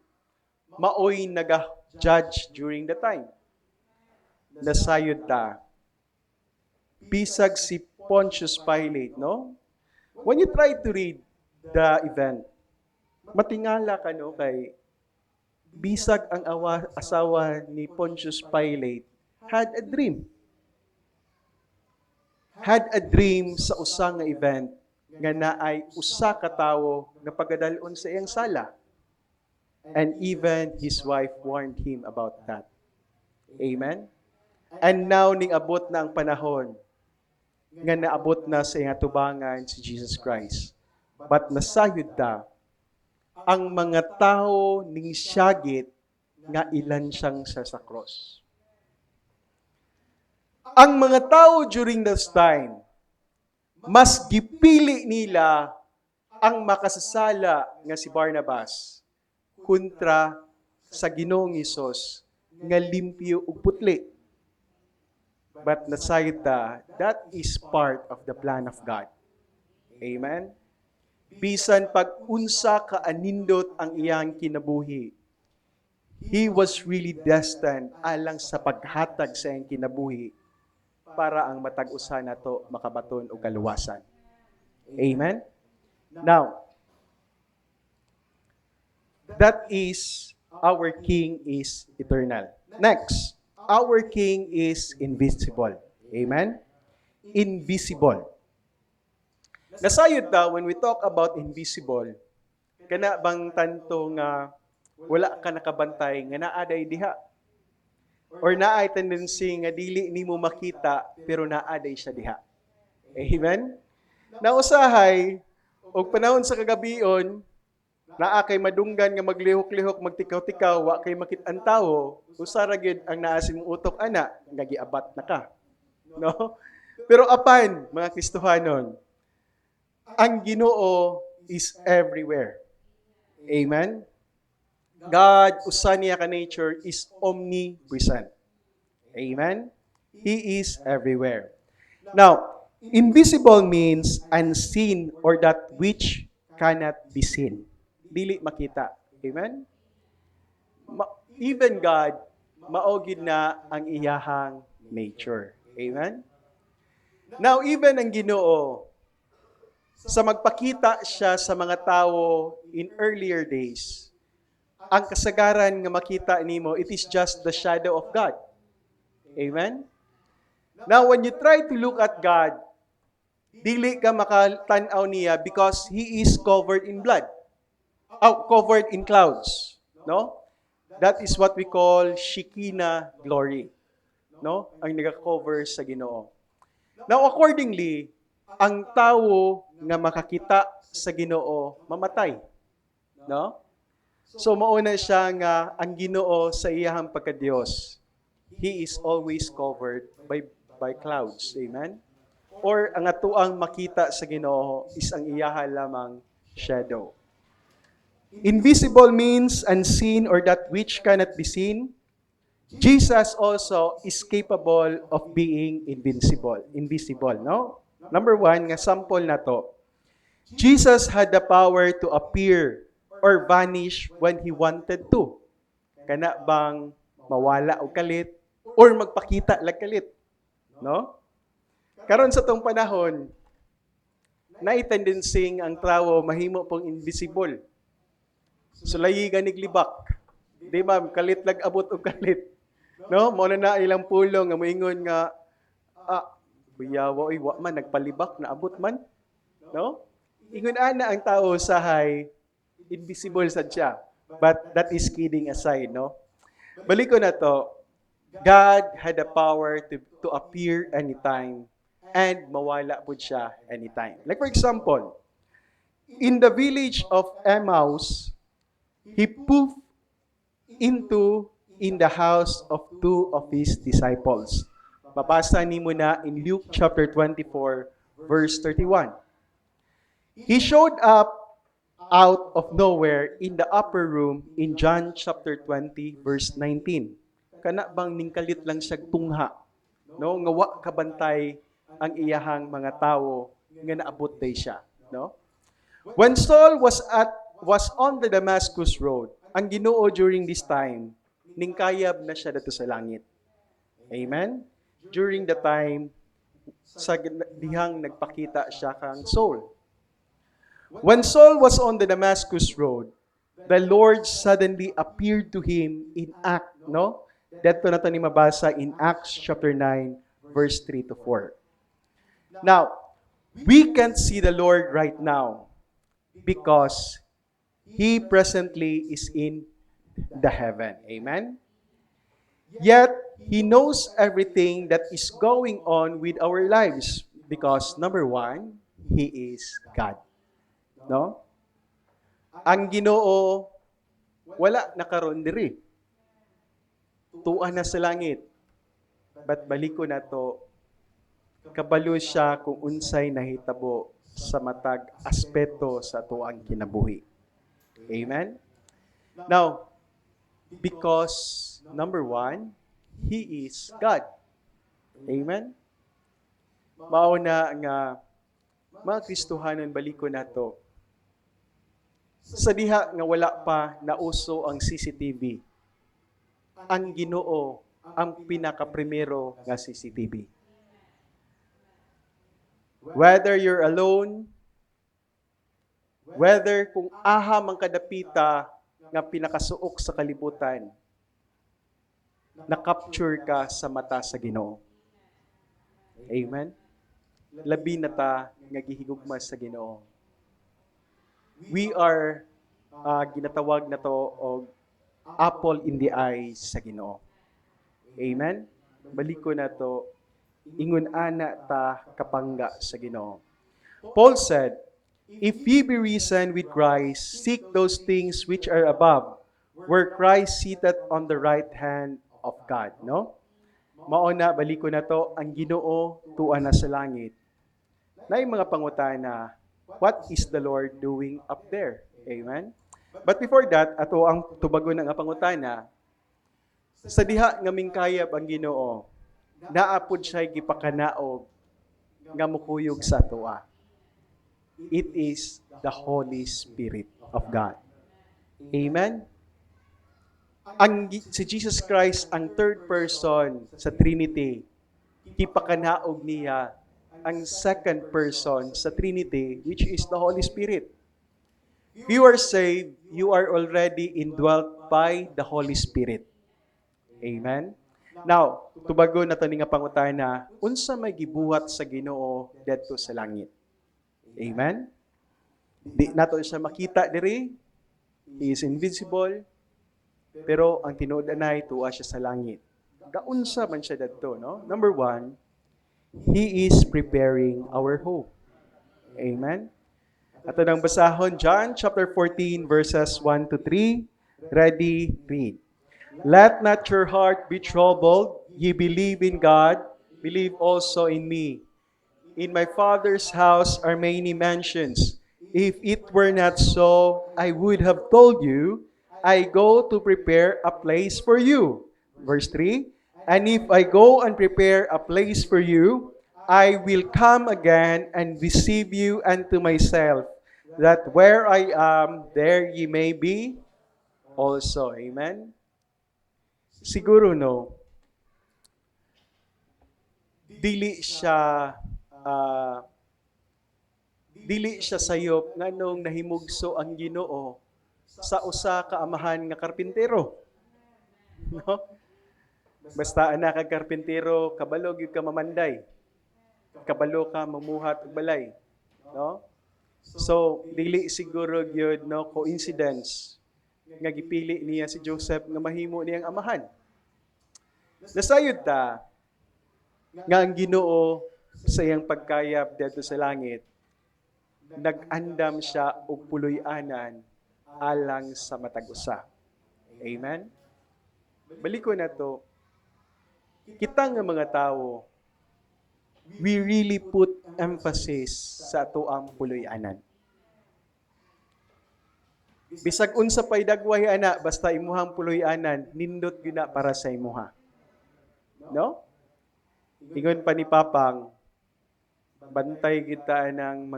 maoy naga-judge during the time. Nasayod ta. Bisag si Pontius Pilate, no? When you try to read the event, matingala ka, no, kay bisag ang asawa ni Pontius Pilate had a dream. Had a dream sa usa nga event nga naay usa ka tawo nga pagadalon sa iyang sala. And even his wife warned him about that. Amen? And now ning abot na ang panahon nga naabot na sa iyang tubangan si Jesus Christ. But nasayod ta ang mga tao ning syagit nga ilan siyang sa cross. Ang mga tao during this time, mas gipili nila ang makasasala nga si Barnabas kontra sa Ginoong Hesus nga limpyo ug putli. But nasayod ta, that is part of the plan of God. Amen? Bisan pag-unsa ka anindot ang iyang kinabuhi, he was really destined alang sa paghatag sa iyang kinabuhi para ang matag-usa nato makabaton og kaluwasan. Amen? Now, that is our King is eternal. Next, our King is invisible. Amen? Invisible. Nasayod ta, when we talk about invisible, kana bang tanto nga wala ka nakabantay nga naaday diha? Or naay tendency nga dili nimo makita pero naaday siya diha. Amen? Nausahay og panahon sa kagabion, naa kay madunggan nga maglihok-lihok, magtikaw-tikaw, wa kay makit-an tawo, usa ra gyud ang naa sa imong utok ana, nga giabat na ka. No? Pero apan mga Kristohanon, ang Ginoo is everywhere. Amen? God, usa niya ka nature, is omnipresent. Amen? He is everywhere. Now, invisible means unseen or that which cannot be seen. Dili makita. Amen? Even God, maogid na ang iyahang nature. Amen? Now, even ang Ginoo, sa magpakita siya sa mga tao in earlier days, ang kasagaran nga makita nimo, it is just the shadow of God. Amen? Now, when you try to look at God, dili ka makatanaw niya because He is covered in blood. Covered in clouds. No? That is what we call Shekinah glory. No? Ang nag-cover sa Ginoo. Now, accordingly, ang tao nga makakita sa Ginoo, mamatay. No? So mauna siya nga ang Ginoo sa iyahang pagka-Dios. He is always covered by clouds. Amen? Or ang atuang makita sa Ginoo is ang iyaha lamang shadow. Invisible means unseen or that which cannot be seen. Jesus also is capable of being invincible. Invisible, no? Number one, nga sample na to. Jesus had the power to appear or vanish when He wanted to. Kana bang mawala o kalit or magpakita lag kalit. No? Karon sa tong panahon, naitendensing ang tao mahimo pong invisible. Sulayi ganiglibak. Di ba, kalit lag abot o kalit. No? Muna na ilang pulong nga moingon nga, buyawa, wa man, nagpalibak, naabot man. No? Ingon ana ang tao sa hay, invisible sad siya. But that is kidding aside, no? Balik ko na to, God had the power to appear anytime and mawala po siya anytime. Like for example, in the village of Emmaus, He poofed in the house of two of His disciples. Babasa ni mo na in Luke chapter 24, verse 31. He showed up out of nowhere in the upper room in John chapter 20, verse 19. Kana bang ningkalit lang siya tungha, no? Nga wa kabantay ang iyahang mga tao nga naabot day siya, no? When Saul was on the Damascus road, ang Ginoo during this time, ningkayab na siya dito sa langit. Amen? During the time, sa dihang nagpakita siya kang Saul. When Saul was on the Damascus road, the Lord suddenly appeared to him in act, no? Dito na ito ni mabasa in Acts chapter 9, verse 3 to 4. Now, we can't see the Lord right now because He presently is in the heaven. Amen? Yet, He knows everything that is going on with our lives because, number one, He is God. No? Ang Ginoo, wala nakaroon diri. Tuan na sa langit. But baliko na to, kabalo siya kung unsay nahitabo sa matag aspeto sa tuang kinabuhi. Amen? Now, because, number one, He is God. Amen? Mauna nga, mga Kristohanon, baliko na to. Sa diha nga wala pa nauso ang CCTV, ang Ginoo ang pinaka-primero nga CCTV. Whether you're alone, whether kung aha mang kadapita nga pinakasuok sa kalibutan, na-capture ka sa mata sa Ginoo. Amen? Labi na ta nga gihigugma sa Ginoo. We are ginatawag na to og apple in the eyes sa Ginoo. Amen? Baliko na to, ingon ana ta kapangga sa Ginoo. Paul said, if ye be risen with Christ, seek those things which are above, where Christ seated on the right hand of God. No? Mauna, baliko na to, ang Ginoo tuan na sa langit. Na yung mga pangutana, what is the Lord doing up there? Amen? But before that, ato ang tubago ng pangutana, sa diha nga mingkayab ang Ginoo, naapod siya gipakanaog nga mukuyog sa atoa. It is the Holy Spirit of God. Amen? Si Jesus Christ, ang third person sa Trinity, gipakanaog niya ang second person sa Trinity, which is the Holy Spirit. If you are saved, you are already indwelt by the Holy Spirit. Amen? Now, tubago na ito nga pangutana, unsa may gibuhat sa Ginoo dito sa langit? Amen? Di nato siya makita diri. He is invisible. Pero ang tinuod-anay, tuwa siya sa langit. Gaunsa man siya dito, no? Number one, He is preparing our hope. Amen? Ato nang basahon, John chapter 14, verses 1 to 3. Ready? Read. Let not your heart be troubled. Ye believe in God, believe also in me. In my Father's house are many mansions. If it were not so, I would have told you, I go to prepare a place for you. Verse 3, and if I go and prepare a place for you, I will come again and receive you unto myself, that where I am, there ye may be also. Amen? Siguro no, dili siya ah, dili siya sayop nganong nahimugso ang Ginoo sa usa ka amahan nga karpintero. No? Basta anak kag karpintero, kabalo gyud ka mamanday. Kabalo ka mamuhat og balay. No? So, dili siguro gyud no coincidence nga gipili niya si Joseph nga mahimo niyang amahan. Nasayod ta nga ang Ginoo sa iyang pagkayap dito sa langit nag-andam siya og puloy-anan alang sa matag usa. Amen? Baliko na to, kita nga mga tao, we really put emphasis sa atoang puloy-anan. Bisag unsa pay dagway ana, basta imuhang puloy-anan, nindot gyud para sa imuha. No? Ingon pa ni Papang, bantay kita ng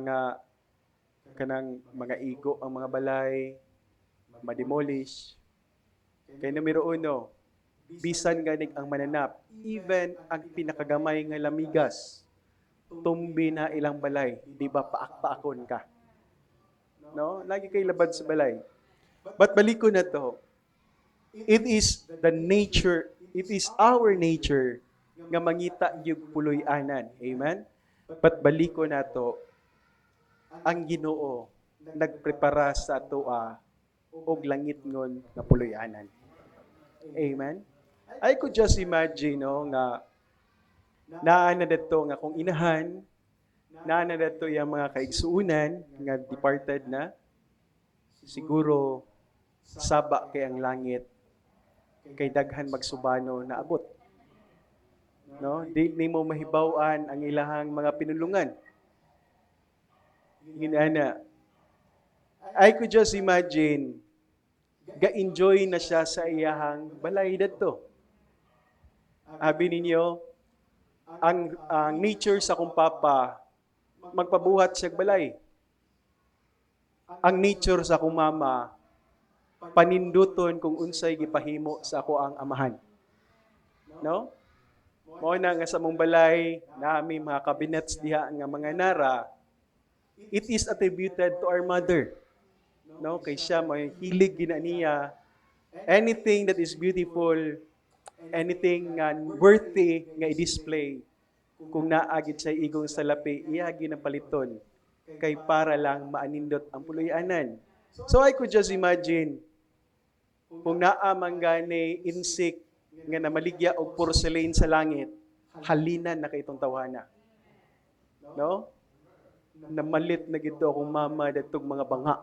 kanang mga igo ang mga balay, mademolish. Kay numero 1, bisan ganig ang mananap, even ang pinakagamay nga lamigas, tumbi na ilang balay, di ba paak-paakon ka. No? Lagi kay labad sa balay. But baliko na to, it is our nature nga mangita yung puloy-anan. Amen? But baliko na to, ang Ginoo nagprepara sa atoa og langit ngon nga puloy-anan. Amen? I could just imagine no, nga naana dito nga kung inahan, naana dito yung mga kaigsuunan nga departed na, siguro saba kay ang langit kay daghan magsubano na abot. No? Di mo mahibaw-an ang ilahang mga pinulungan. Ginana, I could just imagine ga-enjoy na siya sa iyahang balay dito. Abi ninyo, ang nature sa kong papa, magpabuhat siya balay. Ang nature sa kong mama, paninduton kung unsay gipahimo sa ako ang amahan. No? Mao na nga sa mong balay, nami mga cabinets diha nga mga nara, it is attributed to our mother. No, kay siya may hilig gina niya. Anything that is beautiful, anything nga worthy nga i-display, kung naagid siya igong salapi, iyagi na paliton kay para lang maanindot ang puloy-anan. So I could just imagine kung naa man gani insect nga namaligya og porcelain sa langit, halinan na kay itong tawhana. No? Namalit na gito akong mama datong mga banga.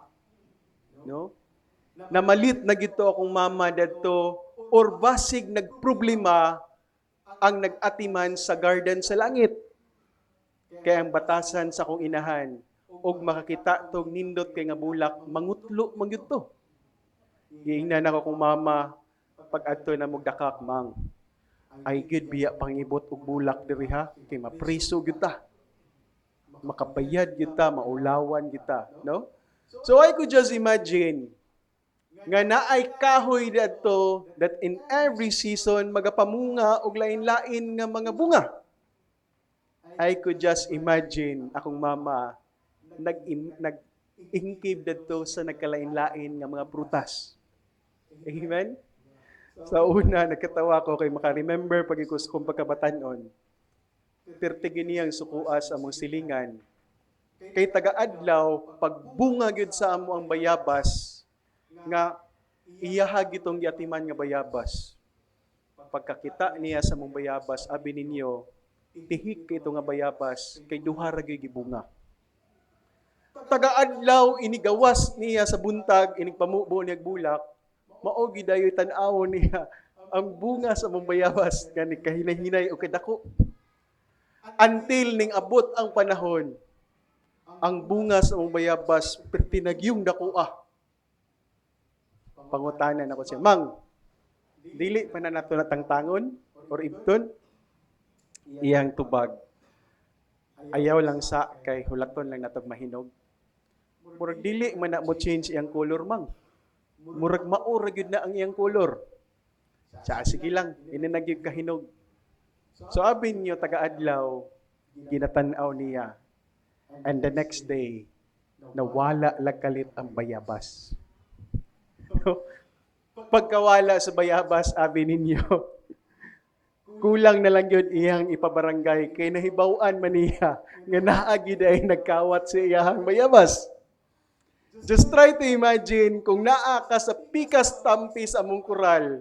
No? Namalit na gito akong mama dato or basig nagproblema ang nag-atiman sa garden sa langit. Kaya ang batasan sa akong inahan og makakita tong nindot kay nga bulak mangutlo magyud to. Giingnan ako kong mama pag adto na mugdakak mang. Ay gud biya pangibot og bulak diri ha kay mapriso gyud ta. Makabayad gyud ta, maulawan gyud ta, no? So I could just imagine nga naay kahoy dadto that in every season magapamunga og lain-lain nga mga bunga. I could just imagine akong mama nag-ingkib dadto sa nagkalain-lain nga mga prutas. Amen? Sa una, nagkatawa ko kay maka-remember pag ikus kong pagkabatanon. Tirtigin niyang sukuas among silingan. Kay taga-adlaw, pagbunga gyud sa amo ang bayabas, nga iyahag itong yatiman nga bayabas. Pagkakita niya sa mong bayabas, abi ninyo, tihik kay ito nga bayabas, kay duha ra gyud gibunga. Taga-adlaw, inigawas niya sa buntag, inigpamubo niyag bulak, mao gidayoy tan-aw niya ang bunga sa mong bayabas nga ni kahinay-hinay o kadako. Until ning abot ang panahon, ang bunga sa mong bayabas pertinagyong dakuha. Pangutanan ako siya, Mang, dili pa na nato natangtangon or ibton? Iyang tubag. Ayaw lang sa kay hulaton lang natog mahinog. Murag dili man na mo change iyang color, Mang. Murag maura gyud na ang iyang color. Sa sige lang, ininagyog kahinog. So abin niyo taga-adlaw, ginatan-aw niya. And the next day, nawala lagkalit ang bayabas. Pagkawala sa bayabas, abi ninyo, kulang na lang yun iyang ipabarangay kay nahibawan man niya nga naagi ay nagkawat sa iyang bayabas. Just try to imagine kung naa ka sa pikas tampi sa among kural,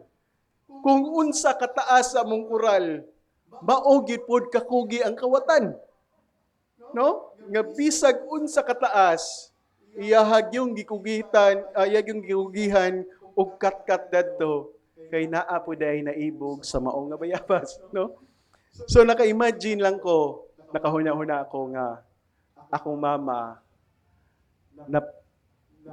kung unsa kataas sa among kural, maugid pod kakugi ang kawatan. No? Nga bisag unsa kataas, iyahag yung gikugitan, iyahag yung gikugihan og kat-kat dadto kay naa po dahil naibog sa maong nga bayabas, no? So naka-imagine lang ko, nakahuna-huna ako nga akong mama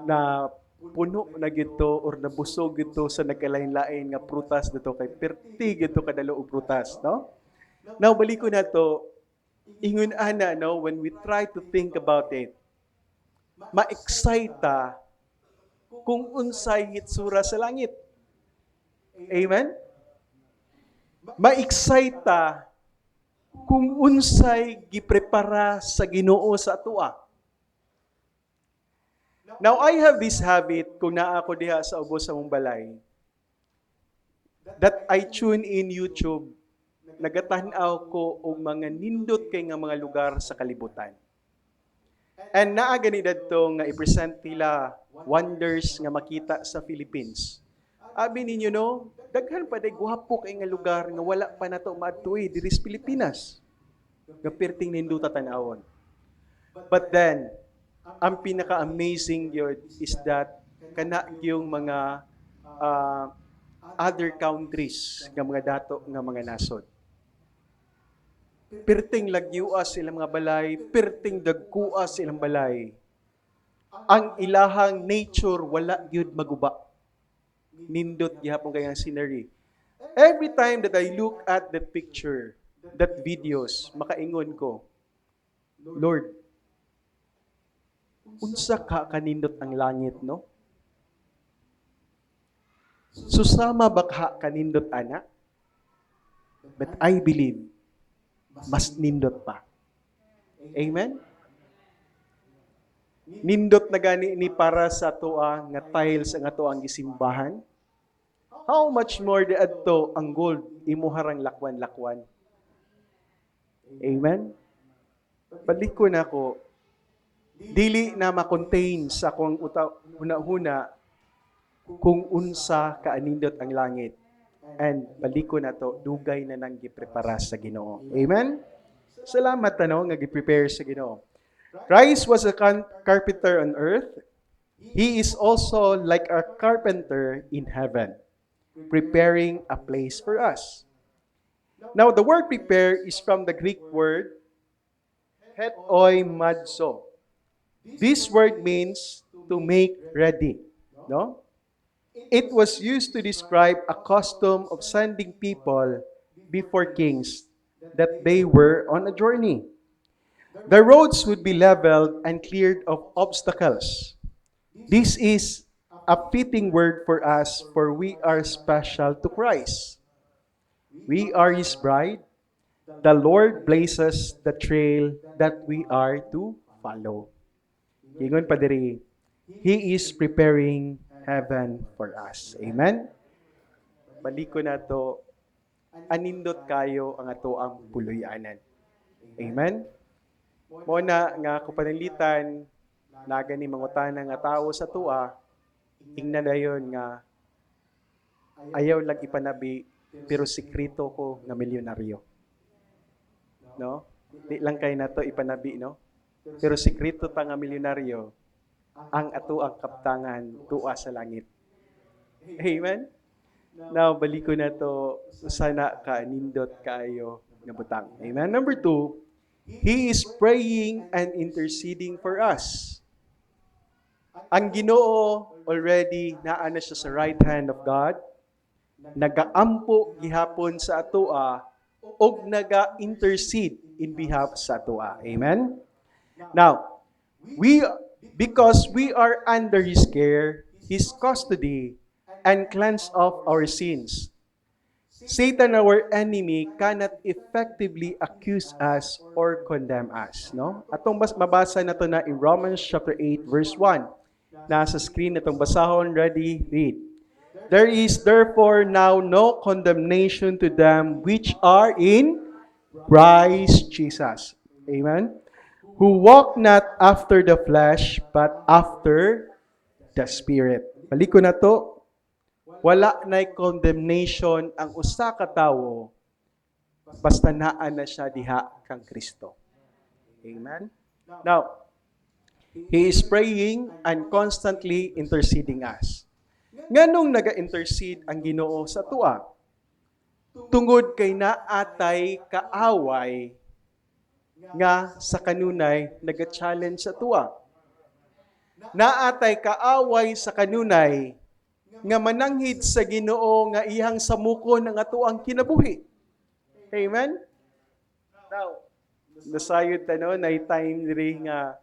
na puno na gito or nabusog gito sa nagkalain-lain nga prutas dito kay perti gito kadalo og prutas, no? Now balik ko na to, ingon ana, no, when we try to think about it, ma-excite ta kung unsay hitsura sa langit. Amen? Ma-excite ta kung unsay giprepara sa Ginoo sa atua. Now, I have this habit, kung naa ako diha sa ubos sa mong balay, that I tune in YouTube, nagatanaw ko og mga nindot kay nga mga lugar sa kalibutan. And naa gani dadto nga i-present nila wonders nga makita sa Philippines. Abi ninyo, no, daghan pa day gwapo kay nga lugar nga wala pa nato maadtoy diri sa Pilipinas. Nga perting ninduta tan-awon. But then, ang pinaka-amazing yun is that kana yung mga other countries nga mga dato nga mga nasod. Perting lagyuas silang mga balay, perting dagkuas silang balay. Ang ilahang nature wala gyud maguba. Nindot gihapon kay ang scenery. Every time that I look at that picture, that videos, makaingon ko, Lord, unsa ka kanindot ang langit, no? Susama baka kanindot ana? But I believe mas nindot pa. Amen? Nindot na gani ni para sa tuwa nga tiles ang ato ang gisimbahan. How much more di adto ang gold imuharang lakwan-lakwan. Amen? Balik ko na ko, dili na ma-contain sa akong huna-huna kung unsa kaanindot ang langit. And balik ko na to, dugay na nang giprepara sa Ginoo. Amen? Salamat nga giprepare sa Ginoo. Christ was a carpenter on earth. He is also like a carpenter in heaven, preparing a place for us. Now, the word prepare is from the Greek word hetoimadzo. This word means to make ready. No? It was used to describe a custom of sending people before kings that they were on a journey. The roads would be leveled and cleared of obstacles. This is a fitting word for us, for we are special to Christ. We are His bride. The Lord blazes the trail that we are to follow. Ingon pa diri, He is preparing heaven for us. Amen? Balik ko na to, anindot kayo ang ato ang puloy-anan. Amen? Muna nga kupanilitan, naga ni mangutana nga tao sa tua, ingnan na yun nga, ayaw lang ipanabi, pero sikrito ko nga milyonaryo. No? Di lang kayo na to ipanabi, no? Pero sikrito ta nga milyonaryo, ang ato ang kaptangan tua sa langit. Amen? Now, balik ko na to, sana ka, nindot kayo nga butang. Amen? Number 2, He is praying and interceding for us. Ang Ginoo already naa na siya sa right hand of God, nagaampo gihapon sa atoa, og naga-intercede in behalf sa atoa. Amen? Now, because we are under His care, His custody, and cleanse of our sins, Satan, our enemy, cannot effectively accuse us or condemn us. No? Atong mabasa na to na in Romans chapter 8, verse 1. Nasa screen na itong basahon. Ready? Read. There is therefore now no condemnation to them which are in Christ Jesus. Amen? Who walk not after the flesh, but after the Spirit. Balik ko na to. Wala na'y condemnation ang usa ka tawo basta naa na siya diha kang Kristo. Amen? Now, He is praying and constantly interceding us. Nganong naga-intercede ang Ginoo sa tuwa? Tungod kay naatay kaaway nga sa kanunay naga-challenge sa tuwa. Naatay kaaway sa kanunay nga mananghid sa Ginoo nga iyang samukon ang atoang kinabuhi. Amen? Now, nasayod ta na time diri nga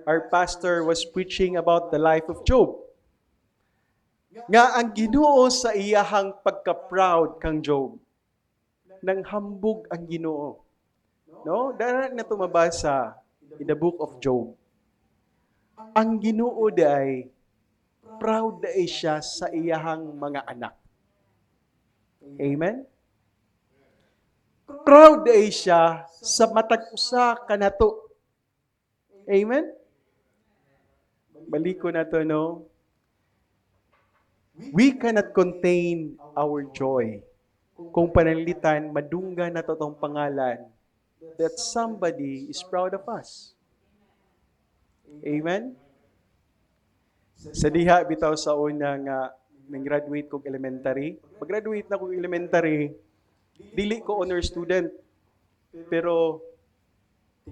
our pastor was preaching about the life of Job. Nga ang Ginoo sa iyahang pagka-proud kang Job, nang hambog ang Ginoo. No? Dara na tumabasa in the book of Job. Ang Ginoo day proud na siya sa iyahang mga anak. Amen? Proud na siya sa matag usa kanato. Amen? Balik ko na to, no? We cannot contain our joy kung pananlitan, madungga na to tong pangalan that somebody is proud of us. Amen? Sa diha bitaw sa una nga nang-graduate kog elementary. Pag-graduate na kog elementary, dili ko honor student. Pero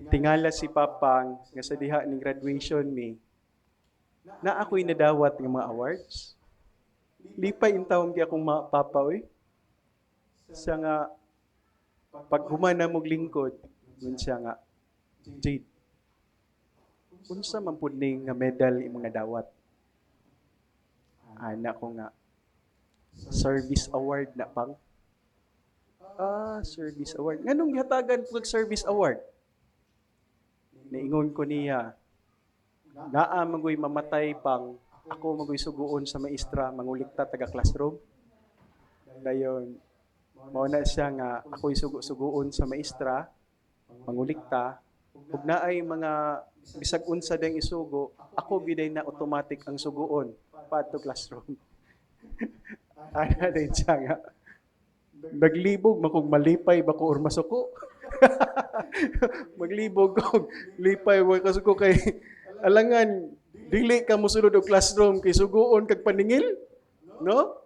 tingala si Papang nga sa diha ning graduation mi na ako'y nadawat ng mga awards. Lipay in taon kaya akong mga papa, oy. Siya nga, pag humana mong lingkod, yun siya nga, Jade, unsa man pud ning nga medal imong nadawat? Anak ko nga, service award na pang. Service award. Nganong gihatagan po service award? Naingon ko niya, naa magoy mamatay pang, ako magoy suguon sa maestra, mangulikta taga classroom. Dayon, mauna siya nga, ako'y suguon sa maestra, mangulikta, ug naay mga bisag unsa dang isugo, ako giday na automatic ang suguon paadto classroom. Ana din siya nga. Naglibog makog malipay ba ko or masuko. Maglibog ko, lipay wa kasuko kay alangan dili ka mosulod og classroom kay suguon kag paningil, no?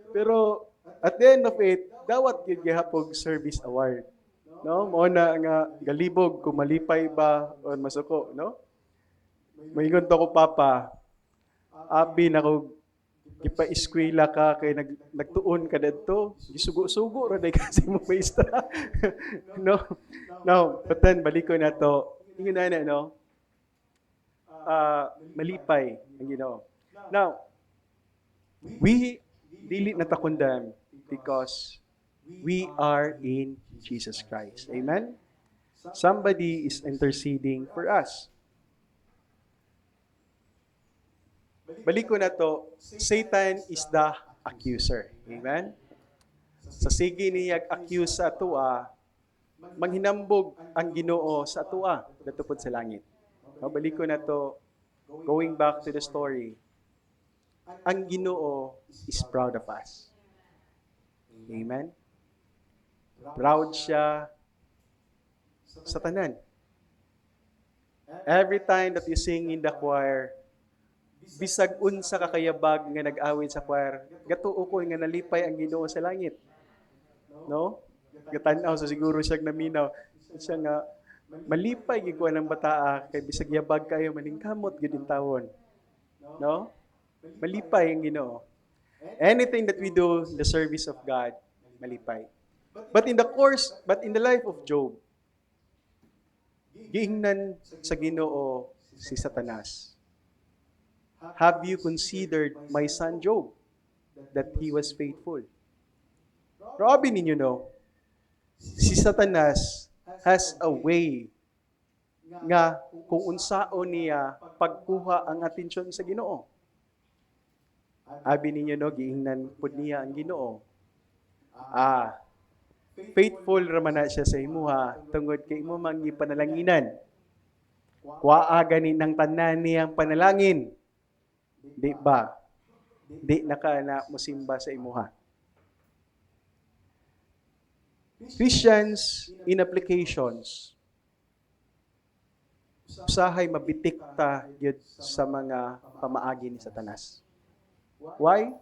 Pero at the end of it, dawat gyud gihapog service award. No? Mao na nga galibog kung malipay ba o masuko, no? Moingon to ko papa, abi na ko gipa-eskwela ka kay nagtuon ka dadto, gisugo-sugo ra day kasi mo maestra. No. Now, patan balik ko na to. Ingon na no. Malipay ang Ginoo. Now, we dili natakundam because we are in Jesus Christ. Amen? Somebody is interceding for us. Balik ko na to, Satan is the accuser. Amen? Sa sige niya accuse sa atua, manghinambog ang Ginoo sa atua, datupod sa langit. No, balik ko na to, going back to the story, ang Ginoo is proud of us. Amen? Proud siya sa tanan. Every time that you sing in the choir, bisag unsa ka kayabag nga nag-awit sa choir, gatuo ko nga nalipay ang Ginoo sa langit. No? Gatan-aw so siguro siya naminaw. Siya nga malipay gid ko ng bataa kay bisag yabag kayo maningkamot gid in tawon. No? Malipay ang Ginoo. Anything that we do in the service of God, malipay. But in the life of Job, giingnan sa Ginoo si Satanas. Have you considered my son Job, that he was faithful? Grabe ninyo, no? Si Satanas has a way nga kung unsaon niya pagkuha ang atensyon sa Ginoo. Abi ninyo, no, giingnan pud niya ang Ginoo. Faithful raman na siya sa imuha tungod kay imo mangi panalanginan. Kuaa gani ng tanan niyang panalangin. Di ba? Di naka na musimba sa imuha. Christians in applications, usahay mabitikta yun sa mga pamaagi ni Satanas. Why?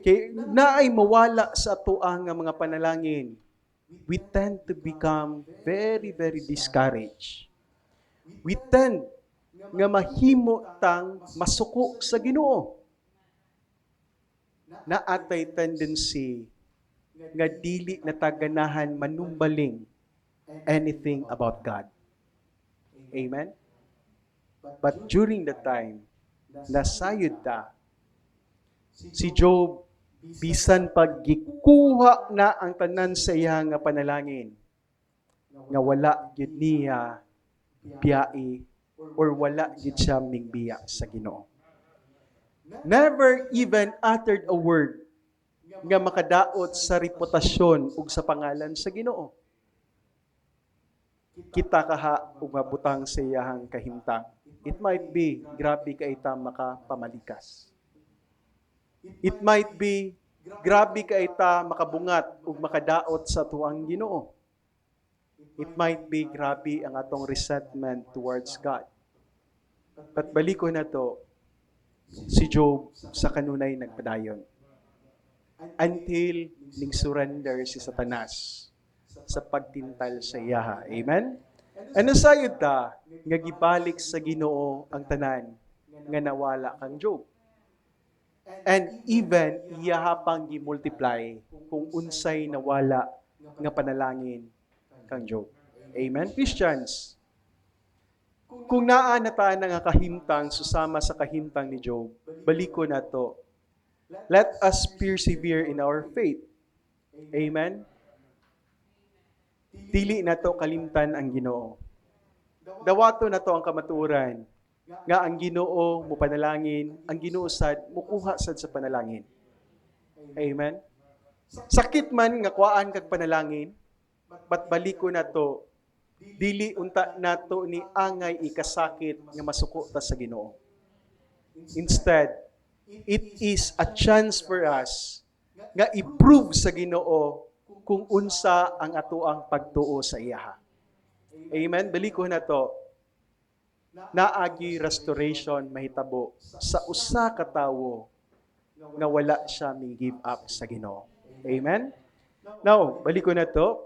Kay naay mawala sa atuang nga mga panalangin, we tend to become very, very discouraged. We tend nga mahimo tang masuko sa Ginoo. Naatay tendency nga dili nataganahan manumbaling anything about God. Amen? But during the time, nasayod ta, si Job, bisan paggikuha na ang tanan sa iya nga panalangin, nga wala gyud niya biyai or wala gyud siya mingbiya sa Ginoo. Never even uttered a word nga makadaot sa reputasyon ug sa pangalan sa Ginoo. Kita kaha ug mabutang sa iyahang kahimtang. It might be grabe kay ta makapamalikas. It might be grabe kay ta makabungat ug makadaot sa tuang Ginoo. It might be grabe ang atong resentment towards God. But baliko na to, si Job sa kanunay nagpadayon. Until ning surrender si Satanas sa pagtintal sa iyaha. Amen? Ano sayod ta nga gibalik sa Ginoo ang tanan nga nawala kang Job? And even iyaha pang gi-multiply kung unsay nawala nga panalangin kang Job. Amen? Christians, kung naa na ta nga kahimtang susama sa kahimtang ni Job, baliko na to. Let us persevere in our faith. Amen? Dili na to kalimtan ang Ginoo. Dawato na to ang kamatuoran nga ang Ginoo mo panalangin, ang Ginoo sad mukuha sad sa panalangin. Amen? Sakit man nga kuhaan kag panalangin, but baliko na to, dili unta nato ni angay ikasakit nga masuko ta sa Ginoo. Instead, it is a chance for us nga i-prove sa Ginoo kung unsa ang atoang pagtuo sa iyaha. Amen? Baliko na to. Naagi restoration mahitabo sa usa ka tawo nga wala siya mi-give up sa Ginoo. Amen? Now, baliko na to.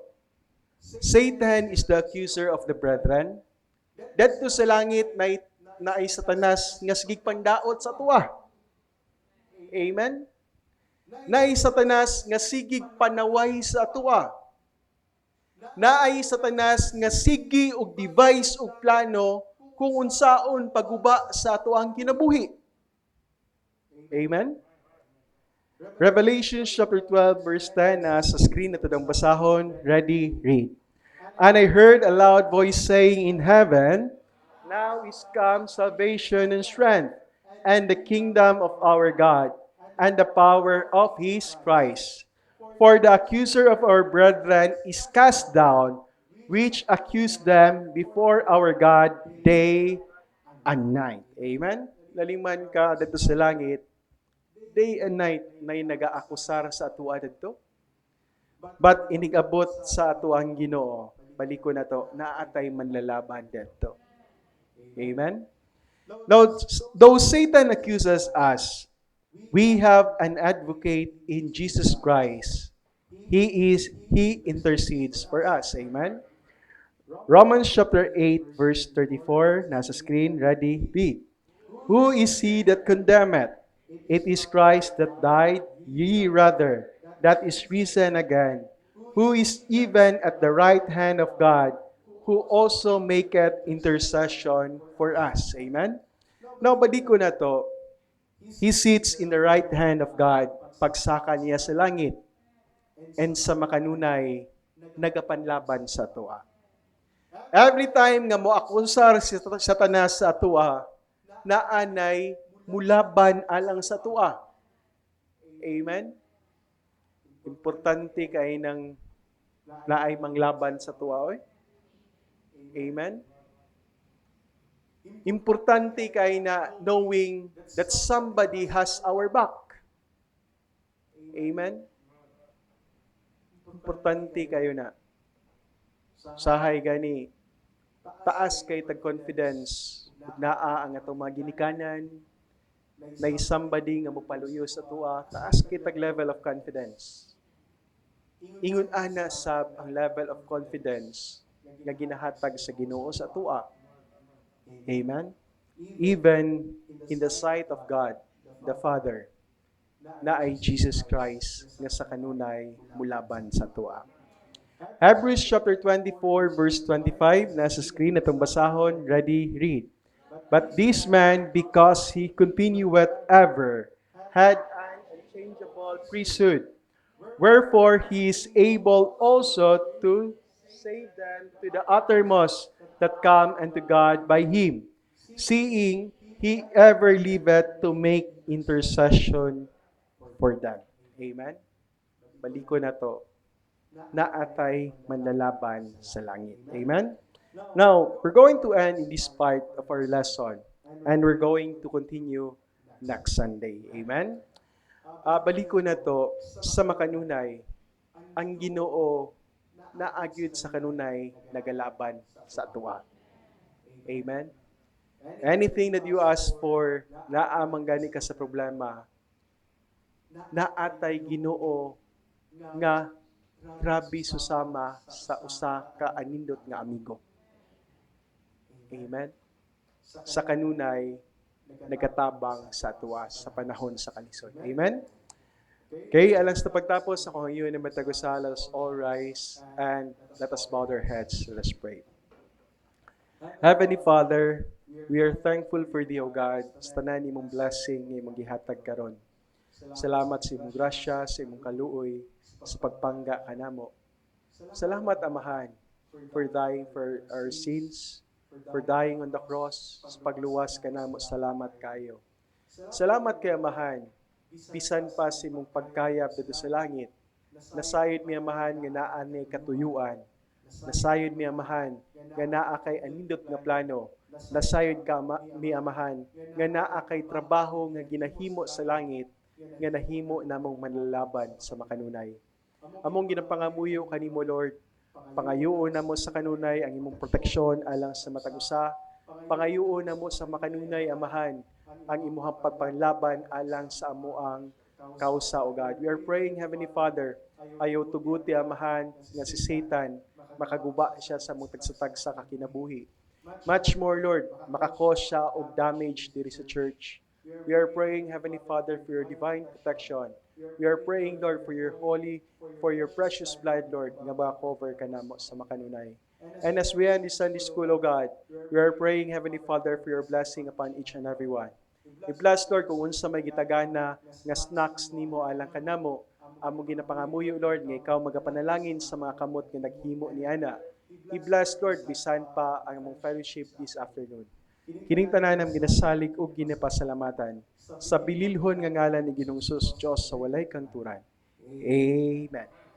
Satan is the accuser of the brethren. Dadto sa langit na ay Satanas nga sigig pandaot sa tuwa. Amen? Naay Satanas nga sigig panaway sa tuwa. Naay Satanas nga sige og device og plano kung unsaon paguba sa atoang kinabuhi. Amen? Revelation chapter 12 verse 10 sa screen na tadang basahon. Ready, read. And I heard a loud voice saying in heaven, now is come salvation and strength, and the kingdom of our God, and the power of His Christ. For the accuser of our brethren is cast down, which accused them before our God day and night. Amen? Laliman ka dito sa langit, day and night may nagaakusar sa atuan dito. But inigabot sa atuang Ginoo, baliko na to, naatay manlalaban dito. Amen? Now, though Satan accuses us, we have an advocate in Jesus Christ. He intercedes for us. Amen? Romans chapter 8, verse 34, nasa screen, ready, read. Who is he that condemneth? It is Christ that died, ye rather, that is risen again, who is even at the right hand of God, who also maketh intercession for us. Amen? Now, balik ko na to. He sits in the right hand of God, pagsaka niya sa langit, and sa makanunay, nagapanlaban sa tuwa. Every time nga mo akusar si Satanas sa tuwa, naanay mulaban alang sa tuwa. Amen? Importante kay nang naay manglaban sa tuwa. Oy. Amen? Importante kay na knowing that somebody has our back. Amen? Importante kayo na. Sahay gani, taas kay tag-confidence, naa ang atong mga ginikanan, na somebody nga mopaluyo sa tuwa, taas kay tag-level of confidence. Ingon ana sab ang level of confidence nga ginahatag sa Ginoo sa tuwa. Amen? Even in the sight of God, the Father, na ay Jesus Christ nga sa kanunay mulaban sa tuwa. Hebrews chapter 24 verse 25, nasa screen atong basahon, ready, read. But this man, because he continueth ever, had an unchangeable priesthood, wherefore he is able also to save them to the uttermost that come unto God by him, seeing he ever liveth to make intercession for them. Amen? Baliko na to. Naatay manlalaban sa langit. Amen? Now, we're going to end in this part of our lesson and we're going to continue next Sunday. Amen? Baliko na to sa makanunay, ang Ginoo na agyud sa kanunay nagalaban sa tuwa. Amen? Anything that you ask for, naamang gani ka sa problema, naatay Ginoo nga grabe susama sa usa ka anindot nga amigo. Amen? Sa kanunay, nagatabang sa tuwa sa panahon sa kalisod. Amen? Okay, alang sa pagtapos, ako ngayon na matagusal, let us all rise and let us bow our heads. Let us pray. Heavenly Father, we are thankful for Thee, O God, sa tanan imong blessing, imong gihatag karon. Salamat sa imong grasya, sa imong kaluoy, sa pagpangga kanamo. Salamat, Amahan, for dying for our sins, for dying on the cross, sa pagluwas kanamo. Salamat kayo. Salamat kay Amahan, bisan pa sa imong pagkayap dito sa langit. Nasayod mi Amahan nga naa ni katuyuan. Nasayod mi Amahan nga naa kay anindot nga plano. Nasayod ka mi Amahan nga naa kay trabaho nga ginahimo sa langit nga nahimo namong manlalaban sa makanunay. Among ginapangamuyo kanimo Lord, pangayuon namo sa kanunay ang imong proteksyon alang sa matag usa. Pangayuon namo sa makanunay Amahan ang imong pagpanlaban alang sa amoang kausa o God. We are praying, Heavenly Father, ayaw tuguti Amahan nga si Satan makaguba siya sa mong tagsatagsa kakinabuhi. Much more, Lord, makakos siya og damage diri sa church. We are praying, Heavenly Father, for your divine protection. We are praying, Lord, for your holy, for your precious blood, Lord, nga makakover ka namo sa makanunay. And as we end this Sunday school, O God, we are praying, Heavenly Father, for your blessing upon each and every one. I-bless, Lord, kung unsa may gitagana nga snacks nimo alang kanamo, among ginapangamuyo, Lord, nga ikaw magapanalangin sa mga kamot nga naghimo ni Ana. I-bless, Lord, bisan pa ang among fellowship this afternoon. Kining tanan ang ginasalig ug ginapasalamatan sa bililhon nga ngalan ni Ginoong Hesus Dios sa walay kanturan. Amen.